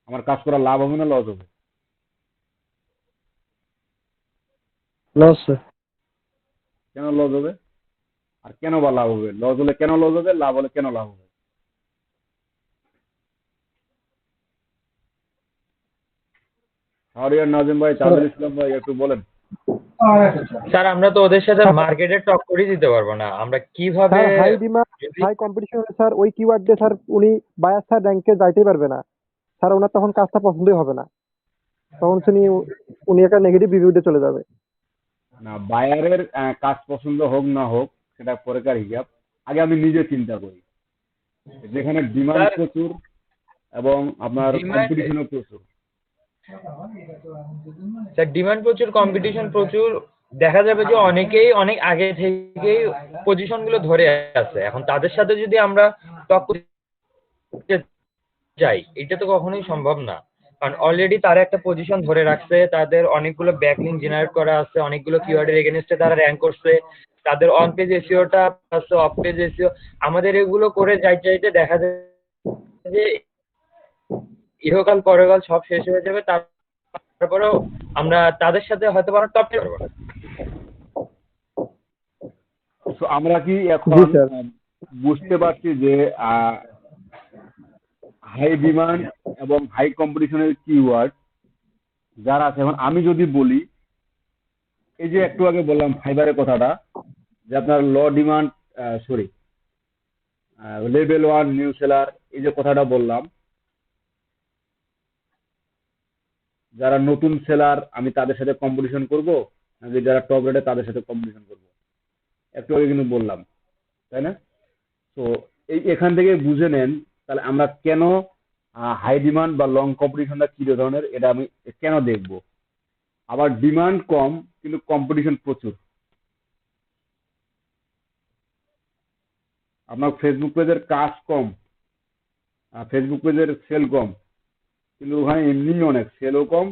আমার কাজ করা লাভ হবে না লস হবে? Loss sir. কেন লস হবে? আর কেন বা লাভ হবে? লস হলে কেন লস হবে, লাভ হলে কেন লাভ হবে? শাহরিয়ার নাজিম ভাই, তাজুল ইসলাম ভাই, একটু বলেন। স্যার আমরা তো ওদের সাথে মার্কেটে টক্করই দিতে পারবো না, আমরা কিভাবে স্যার হাই ডিমান্ড যদি হাই কম্পিটিশন স্যার, ওই কিওয়ার্ড দিয়ে স্যার উনি বায়ার স্যার র্যাঙ্কে যাইতেই পারবে না স্যার, ওনার তখন কাজটা পছন্দই হবে না, তখন উনি একটা নেগেটিভ রিভিউ দিয়ে চলে যাবে। না, বায়ারের কাজ পছন্দ হোক না হোক সেটা পরেকার হিসাব, আগে আমি নিজে চিন্তা করি। যেখানে ডিমান্ড স্যার প্রচুর এবং আপনার ডিমান্ড কম্পিটিশনও প্রচুর। স্যার ডিমান্ড প্রচুর, কম্পিটিশন প্রচুর, দেখা যাবে যে অনেকেই অনেক আগে থেকেই পজিশন গুলো ধরে আছে। এখন তাদের সাথে যদি আমরা টক্কর দিতে যাই, এটা তো কখনোই সম্ভব না, কারণ অলরেডি তারা একটা পজিশন ধরে রাখছে, তাদের অনেকগুলো ব্যাকলিঙ্ক জেনারেট করা আছে, অনেকগুলো কিওয়ার্ডের এগেনস্টে তারা র্যাঙ্ক করছে, তাদের অন পেজ এসইওটা আছে, অফ পেজ এসইও। আমাদের এগুলো করে যাইতে দেখা যায় যে ইহকাল পরকাল সব শেষ হয়ে যাবে, তারপরেও আমরা তাদের সাথে হয়তো আমরা টপ পারবো না। তো আমরা কি এখন জি স্যার। বুঝতে পারছি যে হাই ডিমান্ড এবং হাই কম্পিটিশনের কিওয়ার্ড যারা আছে, এখন আমি যদি বলি, এই যে একটু আগে বললাম ফাইবারের কথাটা, যে আপনার low demand, sorry, level 1 new seller, এই যে কথাটা বললাম, যারা নতুন সেলার আমি তাদের সাথে কম্পিটিশন করব, নাকি যারা টপ রেটে তাদের সাথে কম্পিটিশন করব, একটু আগে কিন্তু বললাম, তাই না? তো এখান থেকে বুঝে নেন তাহলে আমরা কেন হাই ডিমান্ড বা লং কম্পিটিশনটা কি ধরনের, এটা আমি কেন দেখব। আবার ডিমান্ড কম কিন্তু কম্পিটিশন প্রচুর। আপনার ফেসবুক পেজের কাজ কম, ফেসবুক পেজের সেল কম, কিন্তু ওখানে এমনি অনেক সেলও কম,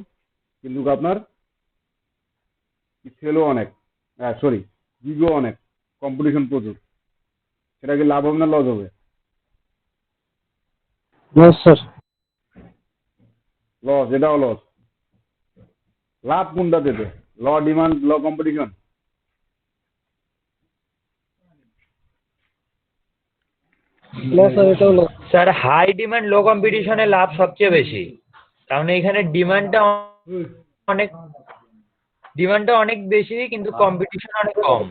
কিন্তু আপনার সেলও অনেক, সরি, ভিউও অনেক, কম্পিটিশন প্রচুর। সেটা কি লাভ হবে না লস হবে? Loss sir. লস, এটাও লস। লাভ কোনটা দেবে, low demand low competition? Loss sir, এটাও loss. Sir high demand low কম্পিটিশনে লাভ সবচেয়ে বেশি, কারণ এখানে ডিমান্ডটা অনেক বেশি কিন্তু কম্পিটিশন অনেক কম।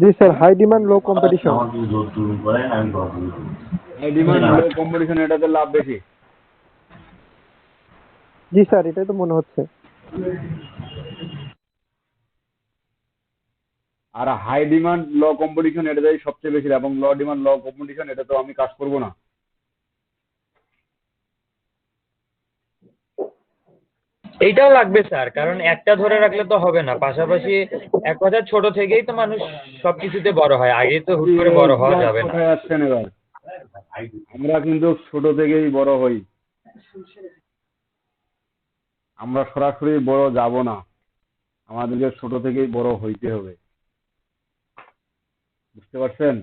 জি sir, high demand low competition. High demand low competition, এটাতে লাভ বেশি। জি স্যার, এটাই তো মনে হচ্ছে। আর হাই ডিমান্ড লো কম্পিটিশন, এটাতেই সবচেয়ে বেশি, এবং লো ডিমান্ড লো কম্পিটিশন, এটা তো আমি কাজ করবো না। এইটাও লাগবে স্যার, কারণ একটা ধরে রাখলে তো হবে না, পাশাপাশি এক কথা ছোট থেকেই তো মানুষ সবকিছুতে বড় হয়, আগে তো হুট করে বড় হওয়া যাবে না। কোথায় আসছেন এবার? আমরা কিন্তু ছোট থেকেই বড় হই, আমরা সরাসরি বড় যাব না, আমাদেরকে ছোট থেকেই বড় হইতে হবে। বুঝতে পারছেন?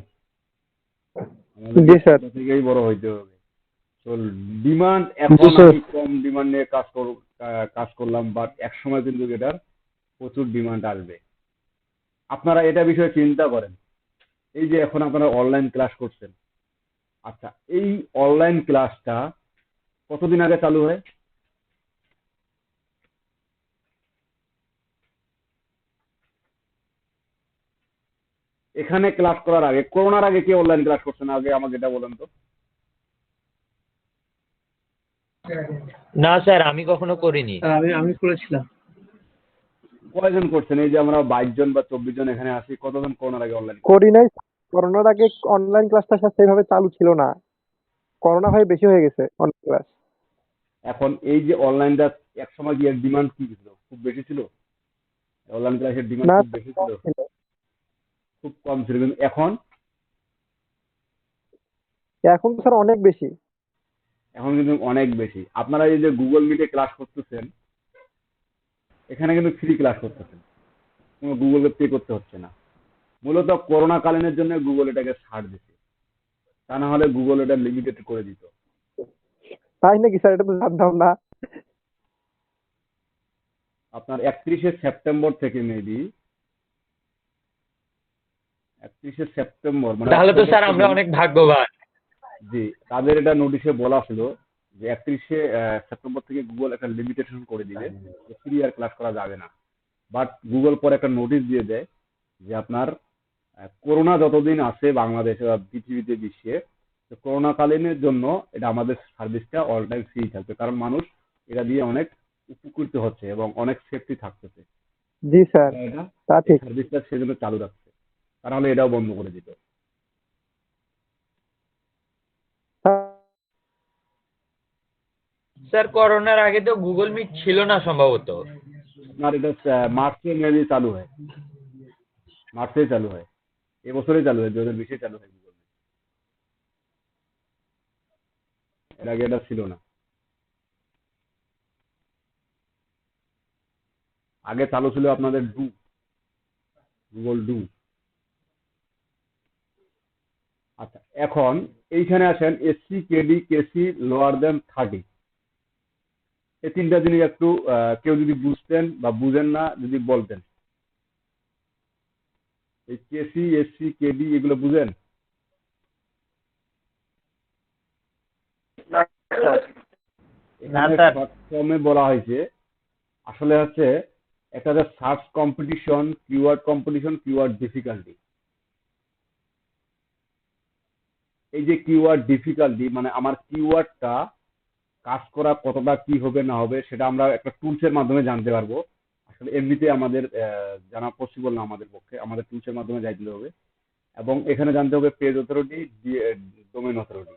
আমাদের জি স্যার। ছোট থেকেই বড় হইতে হবে। তো ডিমান্ড এখন জি স্যার। আমি কম ডিমান্ড নিয়ে কাজ করলাম, বাট একসময় কিন্তু এটার প্রচুর ডিমান্ড আসবে। আপনারা এটা বিষয়ে চিন্তা করেন। এই যে এখন আপনারা অনলাইন ক্লাস করছেন, আচ্ছা এই অনলাইন ক্লাসটা কতদিন আগে চালু হয়? এখানে ক্লাস করার আগে, করোনার আগে কে অনলাইন ক্লাস করছেন আগে আমাকে এটা বলেন তো। না স্যার, আমি কখনো করিনি। আমি করেছিলাম। কয়জন করছেন? এই যে আমরা 22 জন বা 24 জন এখানে আছি, কতজন করোনার আগে অনলাইন? করি নাই। করোনার আগে অনলাইন ক্লাসটা স্যার সেইভাবে চালু ছিল না। করোনা হয়ে বেশি হয়ে গেছে অনলাইন ক্লাস। এখন এই যে অনলাইনটা একসময় কি এর ডিমান্ড কি ছিল? খুব বেশি ছিল? অনলাইন ক্লাসের ডিমান্ড না খুব বেশি ছিল? ছিল। খুব কম ছিল, কিন্তু এখন এখন তো স্যার অনেক বেশি। এখন কিন্তু অনেক বেশি। আপনারা এই যে গুগল মিটে ক্লাস করতেছেন, এখানে কিন্তু ফ্রি ক্লাস করতেছেন, কোনো গুগলকে পে করতে হচ্ছে না। মূলত করোনা কালীনের জন্য গুগল এটাকে ছাড় দিচ্ছে, তা না হলে গুগল এটা লিমিটেড করে দিত। তাই নাকি স্যার? এটা তো জানতাম না। আপনার 31শে সেপ্টেম্বর থেকে মেবি 31শে সেপ্টেম্বর মানে তাহলে তো অক্টোবর স্যার আমরা থেকে, অনেক ভাগ্যবান। জি তাদের এটা নোটিশে বলা ছিল যে 31শে সেপ্টেম্বর থেকে গুগল একটা লিমিটেশন করে দিবে যে ফ্রি আর ক্লাস করা যাবে না। বাট গুগল পরে একটা নোটিশ দিয়ে দেয় যে আপনার করোনা যতদিন আছে বাংলাদেশে বা পৃথিবীতে বিশ্বে, তো করোনাকালীনের জন্য এটা আমাদের সার্ভিসটা অল টাইম ফ্রি থাকবে, কারণ মানুষ এটা দিয়ে অনেক উপকৃত হচ্ছে এবং অনেক সেফটি থাকতেছে। জি স্যার, তারা এটা তা এই ঠিক। সার্ভিসটা সেজন্য চালু রাখছে, তা নাহলে এটাও বন্ধ করে দিত। স্যার করোনার আগে তো গুগল মিট ছিল না সম্ভবত। আপনার এটা মার্চে মেবি চালু হয়, মার্চেই চালু হয়, এবছরেই চালু হয়, 2020-এ চালু হয় গুগল। এর আগে এটা ছিল না, আগে চালু ছিল আপনাদের গুগল ডু। আচ্ছা এখন এইখানে আসেন এসসি কেডি কেসি লোয়ার দেন 30, এই তিনটা জিনিস একটু কেউ যদি বুঝতেন বা বুঝেন না যদি বলতেন। এই কেসি এসসি কেডি এগুলো বুঝেন? না এখানে স্যার। শর্ট ফর্মে বলা হয়েছে, আসলে হচ্ছে একটা যে সার্চ কম্পিটিশন, কিওয়ার্ড ডিফিকাল্টি। এই যে কিওয়ার্ড ডিফিকাল্টি মানে আমার কিওয়ার্ডটা কাজ করা কতটা কি হবে না হবে সেটা আমরা একটা টুলসের মাধ্যমে জানতে পারবো। আসলে এমনিতে আমাদের জানা পসিবল না আমাদের পক্ষে, আমাদের টুলসের মাধ্যমে যাইতে হবে। এবং এখানে জানতে হবে পেজ অথরিটি, ডোমেন অথরিটি,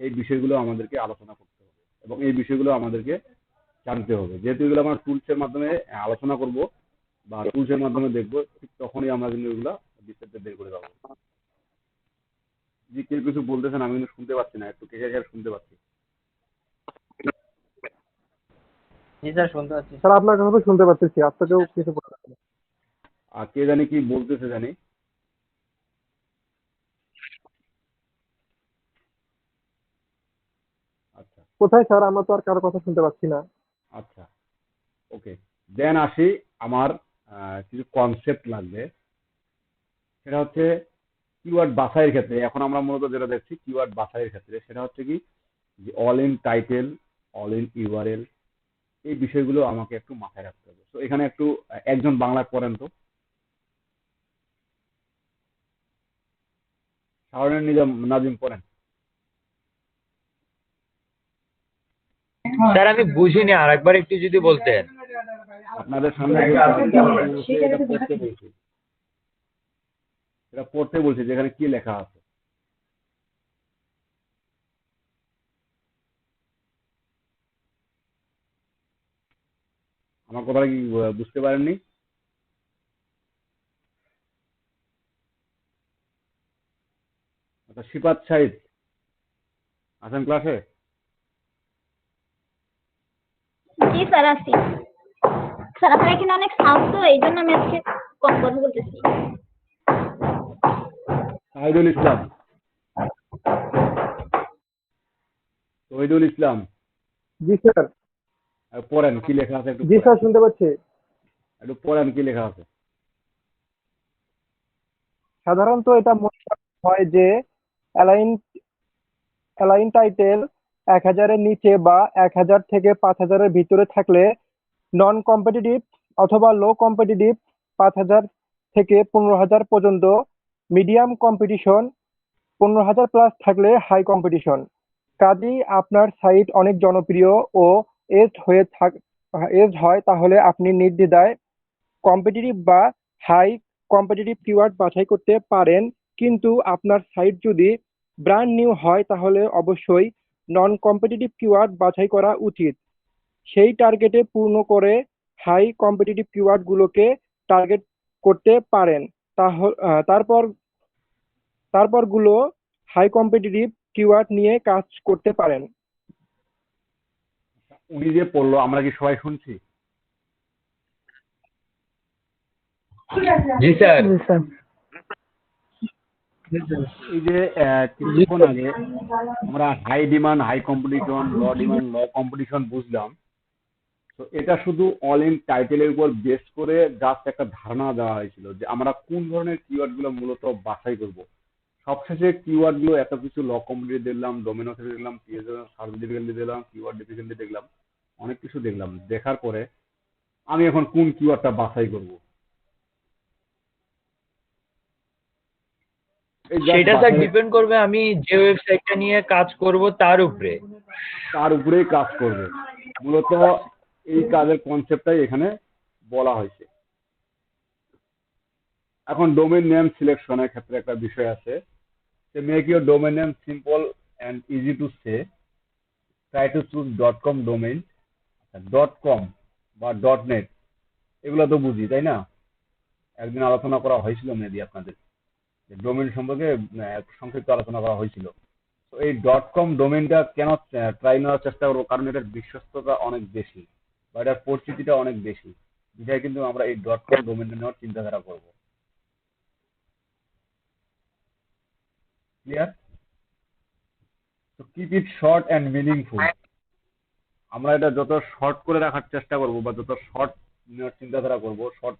এই বিষয়গুলো আমাদেরকে আলোচনা করতে হবে এবং এই বিষয়গুলো আমাদেরকে জানতে হবে। যেহেতু এগুলো আমরা টুলসের মাধ্যমে আলোচনা করব বা টুলসের মাধ্যমে দেখবো, ঠিক তখনই আমরা কিন্তু এগুলো বিস্তারিত বের করে পাবো। যে কেউ কিছু বলতেছেন আমি কিন্তু শুনতে পাচ্ছি না, একটু কেটে কেটে শুনতে পাচ্ছি। জি স্যার, শুনতে পাচ্ছি। স্যার আপনার কথা তো শুনতে পাচ্ছি, আপনাকেও কিছু বলতে হবে না। আর কে জানি কি বলতেছে জানি। আচ্ছা কোথায় স্যার? আমরা তো আর কারো কথা শুনতে পাচ্ছি না। আচ্ছা ওকে, দেন আসি আমার কিছু কনসেপ্ট লাগবে। সেটা হচ্ছে কিওয়ার্ড বাছাইয়ের ক্ষেত্রে, এখন আমরা মূলত যেটা দেখছি কিওয়ার্ড বাছাইয়ের ক্ষেত্রে, সেটা হচ্ছে কি যে all in title, all in URL, এই বিষয়গুলো আমাকে একটু মাথায় রাখতে হবে। তো এখানে একটু একজন বাংলায় পড়েন তো, শাওনের নাজিম পড়েন। স্যার আমি বুঝিনি, আরেকবার একটু যদি বলতেন। আপনাদের সামনে যে কাজটা বলছে, এটা পড়তে বলছি, এটা পড়তে বলছি যেখানে কি লেখা আছে। আমার কথাটা কি বুঝতে পারেননি? আচ্ছা সিফাত সাইদ আছেন ক্লাসে? জি স্যার, আছি স্যার। আপনার এখানে অনেক সাউন্ড, তো এই জন্য আমি আজকে কম কথা বলতেছি। সাহিদুল ইসলাম শহীদুল ইসলাম, জি স্যার। পড়েন কি লেখা আছে একটু জি পড়েন। স্যার, শুনতে পাচ্ছি। একটু পড়েন কি লেখা আছে। সাধারণত এটা মনে করা হয় যে অ্যালাইন অ্যালাইন টাইটেল 1000-এর নিচে বা 1000 থেকে 5000-এর ভিতরে থাকলে নন কম্পিটিটিভ অথবা লো কম্পিটিটিভ 5000 থেকে 15000 পর্যন্ত, মিডিয়াম কম্পিটিশন 15000 প্লাস থাকলে হাই কম্পিটিশন। কাজেই আপনার সাইট অনেক জনপ্রিয় ও এজড হয় তাহলে আপনি নির্দ্বিধায় কম্পিটিটিভ বা হাই কম্পিটিটিভ কিওয়ার্ড বাছাই করতে পারেন। কিন্তু আপনার সাইট যদি ব্র্যান্ড নিউ হয় তাহলে অবশ্যই নন কম্পিটিটিভ কিওয়ার্ড বাছাই করা উচিত। সেই টার্গেটে পূর্ণ করে হাই কম্পিটিটিভ কিওয়ার্ড গুলোকে টার্গেট করতে পারেন। তারপর তারপর গুলো হাই কম্পিটিটিভ কিওয়ার্ড নিয়ে কাজ করতে পারেন। উনি যে পড়লো আমরা কি সবাই শুনছি? জি স্যার। এই যে কিছুক্ষণ আগে আমরা হাই ডিমান্ড হাই কম্পিটিশন, লো ডিমান্ড লো কম্পিটিশন বুঝলাম। তো এটা শুধু অল ইন টাইটেলের উপর বেস করে জাস্ট একটা ধারণা দেওয়া হয়েছিল যে আমরা কোন ধরনের কিওয়ার্ড গুলো মূলত বাছাই করব। সবশেষে কিওয়ার্ড গুলো এত কিছু ল কম্পিটিটিভ দেখলাম, ডোমেন অথরিটি দেখলাম, সার্চ ডিফিকাল্টি দেখলাম, কিওয়ার্ড ডিফিকাল্টি দেখলাম, অনেক কিছু দেখলাম। দেখার পরে আমি এখন কোন কিওয়ার্ডটা বাছাই করব, এই জাস্ট সেটা স্যার বাছাই ডিপেন্ড করবে আমি যে ওয়েবসাইটটা নিয়ে কাজ করব তার উপরে। তার উপরেই কাজ করবে। মূলত এই কাজের কনসেপ্টটাই এখানে বলা হয়েছে। এখন ডোমেইন নেম সিলেকশনের ক্ষেত্রে একটা বিষয় আছে যে make your domain name simple and easy to say, try to choose .com domain. .com বা .net এগুলো তো বুঝি, তাই না? একদিন আলোচনা করা হয়েছিল মেবি আপনাদের, যে ডোমেইন সম্পর্কে সংক্ষিপ্ত আলোচনা করা হয়েছিল। তো এই .com ডোমেইনটা কেন ট্রাই নেওয়ার চেষ্টা করবো, কারণ এটার বিশ্বস্ততা অনেক বেশি বা এটার পরিচিতিটা অনেক বেশি, বিধায় কিন্তু আমরা এই .com ডোমেইনটা নেওয়ার চিন্তাধারা করবো। ক্লিয়ার? তো keep it short and meaningful. আমরা এটা যত শর্ট করে রাখার চেষ্টা করব বা যত শর্ট নেওয়ার চিন্তাধারা করব, শর্ট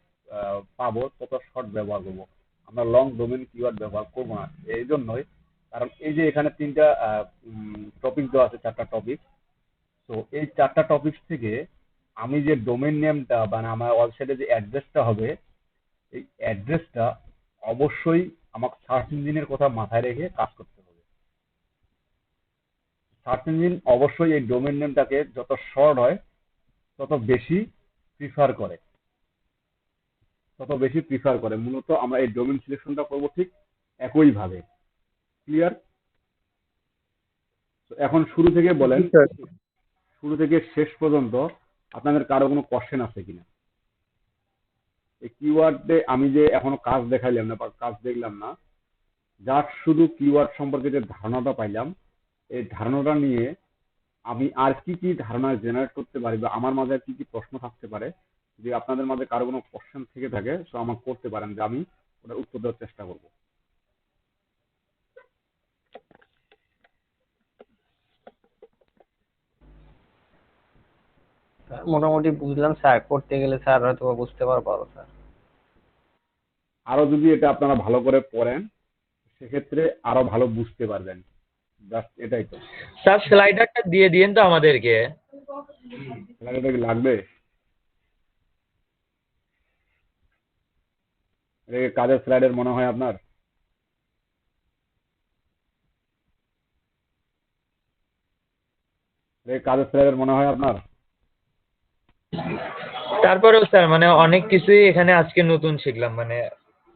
পাবো তত শর্ট ব্যবহার করব। আমরা লং ডোমেন কিওয়ার্ড ব্যবহার করব না। এই জন্যই, কারণ এই যে এখানে তিনটা টপিক দেওয়া আছে, 4টা টপিক। তো এই 4টা টপিক থেকে আমি যে ডোমেন নেমটা মানে আমার ওয়েবসাইটে যে অ্যাড্রেসটা হবে, এই অ্যাড্রেসটা অবশ্যই আমাকে সার্চ ইঞ্জিনের কথা মাথায় রেখে কাজ করতে হবে। সার্চ ইঞ্জিন অবশ্যই এই ডোমেন নেমটাকে যত শর্ট হয় তত বেশি প্রিফার করে, মূলত আমরা এই ডোমেন সিলেকশনটা করব ঠিক একইভাবে। ক্লিয়ার? এখন শুরু থেকে বলেন, জি স্যার। শুরু থেকে শেষ পর্যন্ত আপনাদের কারো কোনো কোশ্চেন আছে কিনা? এই কিওয়ার্ডে আমি যে এখনো কাজ দেখাইলাম না বা কাজ দেখলাম না, জাস্ট শুধু কিওয়ার্ড সম্পর্কে যে ধারণাটা পাইলাম, এই ধারণাটা নিয়ে আমি আর কি কি ধারণা জেনারেট করতে পারি বা আমার মাঝে আর কি কি প্রশ্ন থাকতে পারে, যদি আপনাদের মাঝে কারো কোনো কোশ্চেন থেকে থাকে তো আমাকে করতে পারেন, যে আমি ওটা উত্তর দেওয়ার চেষ্টা করব। মোটামুটি বুঝলাম স্যার, করতে গেলে স্যার হয়তো বা বুঝতে পারবো আরো স্যার। আরো যদি এটা আপনারা ভালো করে পড়েন সেক্ষেত্রে আরো ভালো বুঝতে পারবেন। জাস্ট এটাই তো। স্যার স্লাইডারটা দিয়ে দিন তো আমাদেরকে। এটা কি লাগবে? এটা কি কাজের স্লাইডের মনে হয় আপনার? এটা কি কাজের স্লাইডের মনে হয় আপনার? তারপরেও স্যার মানে অনেক কিছুই এখানে আজকে নতুন শিখলাম, মানে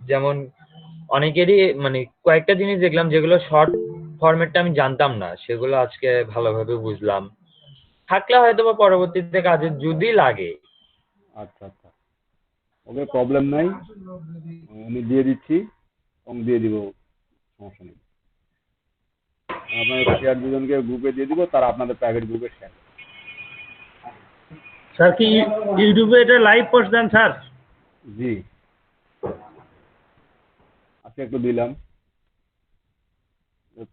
যেমন অনেকেরই মানে কয়েকটা জিনিস দেখলাম যেগুলো শর্ট ফরম্যাটটা আমি জানতাম না, সেগুলো আজকে ভালোভাবে বুঝলাম। থাকলে হয়তো বা পরবর্তীতে কাজে যদি লাগে। আচ্ছা আচ্ছা, ওকে, প্রবলেম নাই, আমি দিয়ে দিচ্ছি এবং দিয়ে দিব, সমস্যা নেই। আপনাদের শেয়ার দুজনকে গ্রুপে দিয়ে দিব, তারা আপনাদের প্রাইভেট গ্রুপে শেয়ার। স্যার কি ইউটিউবে এটা লাইভ পোস্ট দেন স্যার? জি, আজকে একটু দিলাম।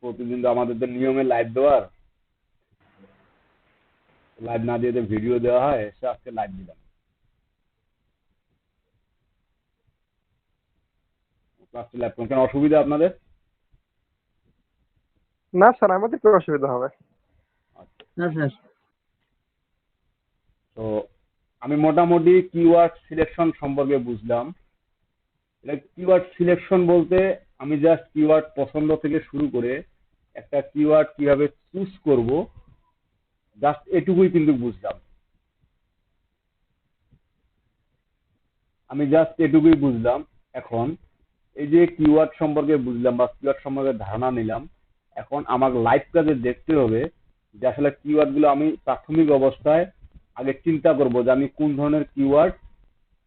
প্রতিদিন তো আমাদের তো নিয়মে লাইভ দেওয়ার, লাইভ না দিয়ে ভিডিও দেওয়া হয়, সে আজকে লাইভ দিলাম। ক্লাসটি লাইভ কেন অসুবিধা আপনাদের? না স্যার, আমাদের কি অসুবিধা হবে? না স্যার। তো আমি মোটামুটি কিওয়ার্ড সিলেকশন সম্পর্কে বুঝলাম। এটা কিওয়ার্ড সিলেকশন বলতে আমি জাস্ট কিওয়ার্ড পছন্দ থেকে শুরু করে একটা কিওয়ার্ড কিভাবে চুজ করব, জাস্ট এটুকুই কিন্তু বুঝলাম। আমি জাস্ট এটুকুই বুঝলাম। এখন এই যে কিওয়ার্ড সম্পর্কে বুঝলাম বা কিওয়ার্ড সম্পর্কে ধারণা নিলাম, এখন আমার লাইভ কাজে দেখতে হবে যে আসলে কিওয়ার্ড গুলো আমি প্রাথমিক অবস্থায় আগে চিন্তা করব যে আমি কোন ধরনের কিওয়ার্ড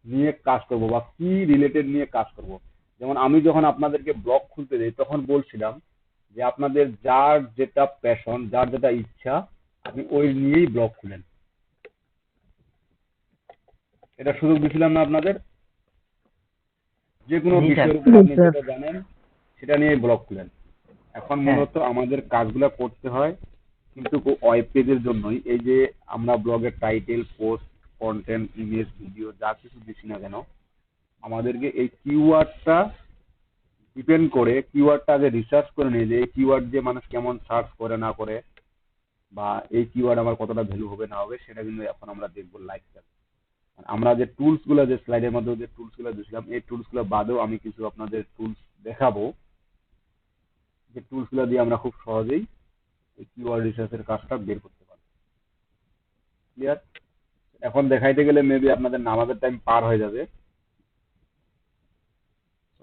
নিয়ে কাজ করব বা কি রিলেটেড নিয়ে কাজ করব। যেমন আমি যখন আপনাদেরকে ব্লগ খুলতে দিই তখন বলছিলাম যে আপনাদের যার যেটা প্যাশন, যার যেটা ইচ্ছা, আপনি ওই নিয়েই ব্লগ খুলেন। এটা সুযোগ দিছিলাম না আপনাদের? যে কোনো জি স্যার। বিষয়ের উপর আপনি যেটা জানেন সেটা নিয়ে ব্লগ খুলেন। এখন মূলত আমাদের কাজগুলো করতে হয় কিন্তু ওয়েব পেজের জন্যই। এই যে আমরা ব্লগের title, post, content, image, video যা কিছু দিচ্ছি না কেন, আমাদেরকে এই কিওয়ার্ডটা ডিপেন্ড করে কিওয়ার্ডটা আগে রিসার্চ করে নিয়ে যে এই কিওয়ার্ড দিয়ে মানুষ কেমন সার্চ করে না করে বা এই কিওয়ার্ড আমার কতটা ভ্যালু হবে না হবে সেটা কিন্তু এখন আমরা দেখবো লাইভ। আমরা যে টুলস গুলো, যে স্লাইডের মধ্যে যে টুলস গুলো দিয়েছিলাম, এই টুলস গুলো বাদেও আমি কিছু আপনাদের টুলস দেখাবো, যে টুলস গুলো দিয়ে আমরা খুব সহজেই এই কিওয়ার্ড রিসার্চের কাজটা বের করতে পারবো। ক্লিয়ার? এখন দেখাইতে গেলে মেবি আপনাদের নামাজের টাইম পার হয়ে যাবে।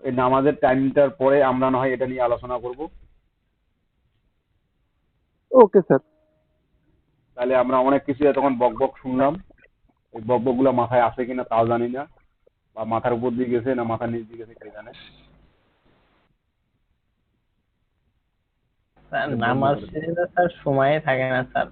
এই নামাজের টাইমটার পরে আমরা না হয় এটা নিয়ে আলোচনা করব। Okay sir. তাহলে আমরা অনেক কিছু তখন বকবক শুনলাম, এই বকবক গুলো মাথায় আসে কিনা তাও জানি না, বা মাথার উপর দিয়ে গেছে না মাথার নিচ দিয়ে গেছে কে জানে। স্যার নামাজ শেষে তো স্যার সময়ে থাকে না স্যার।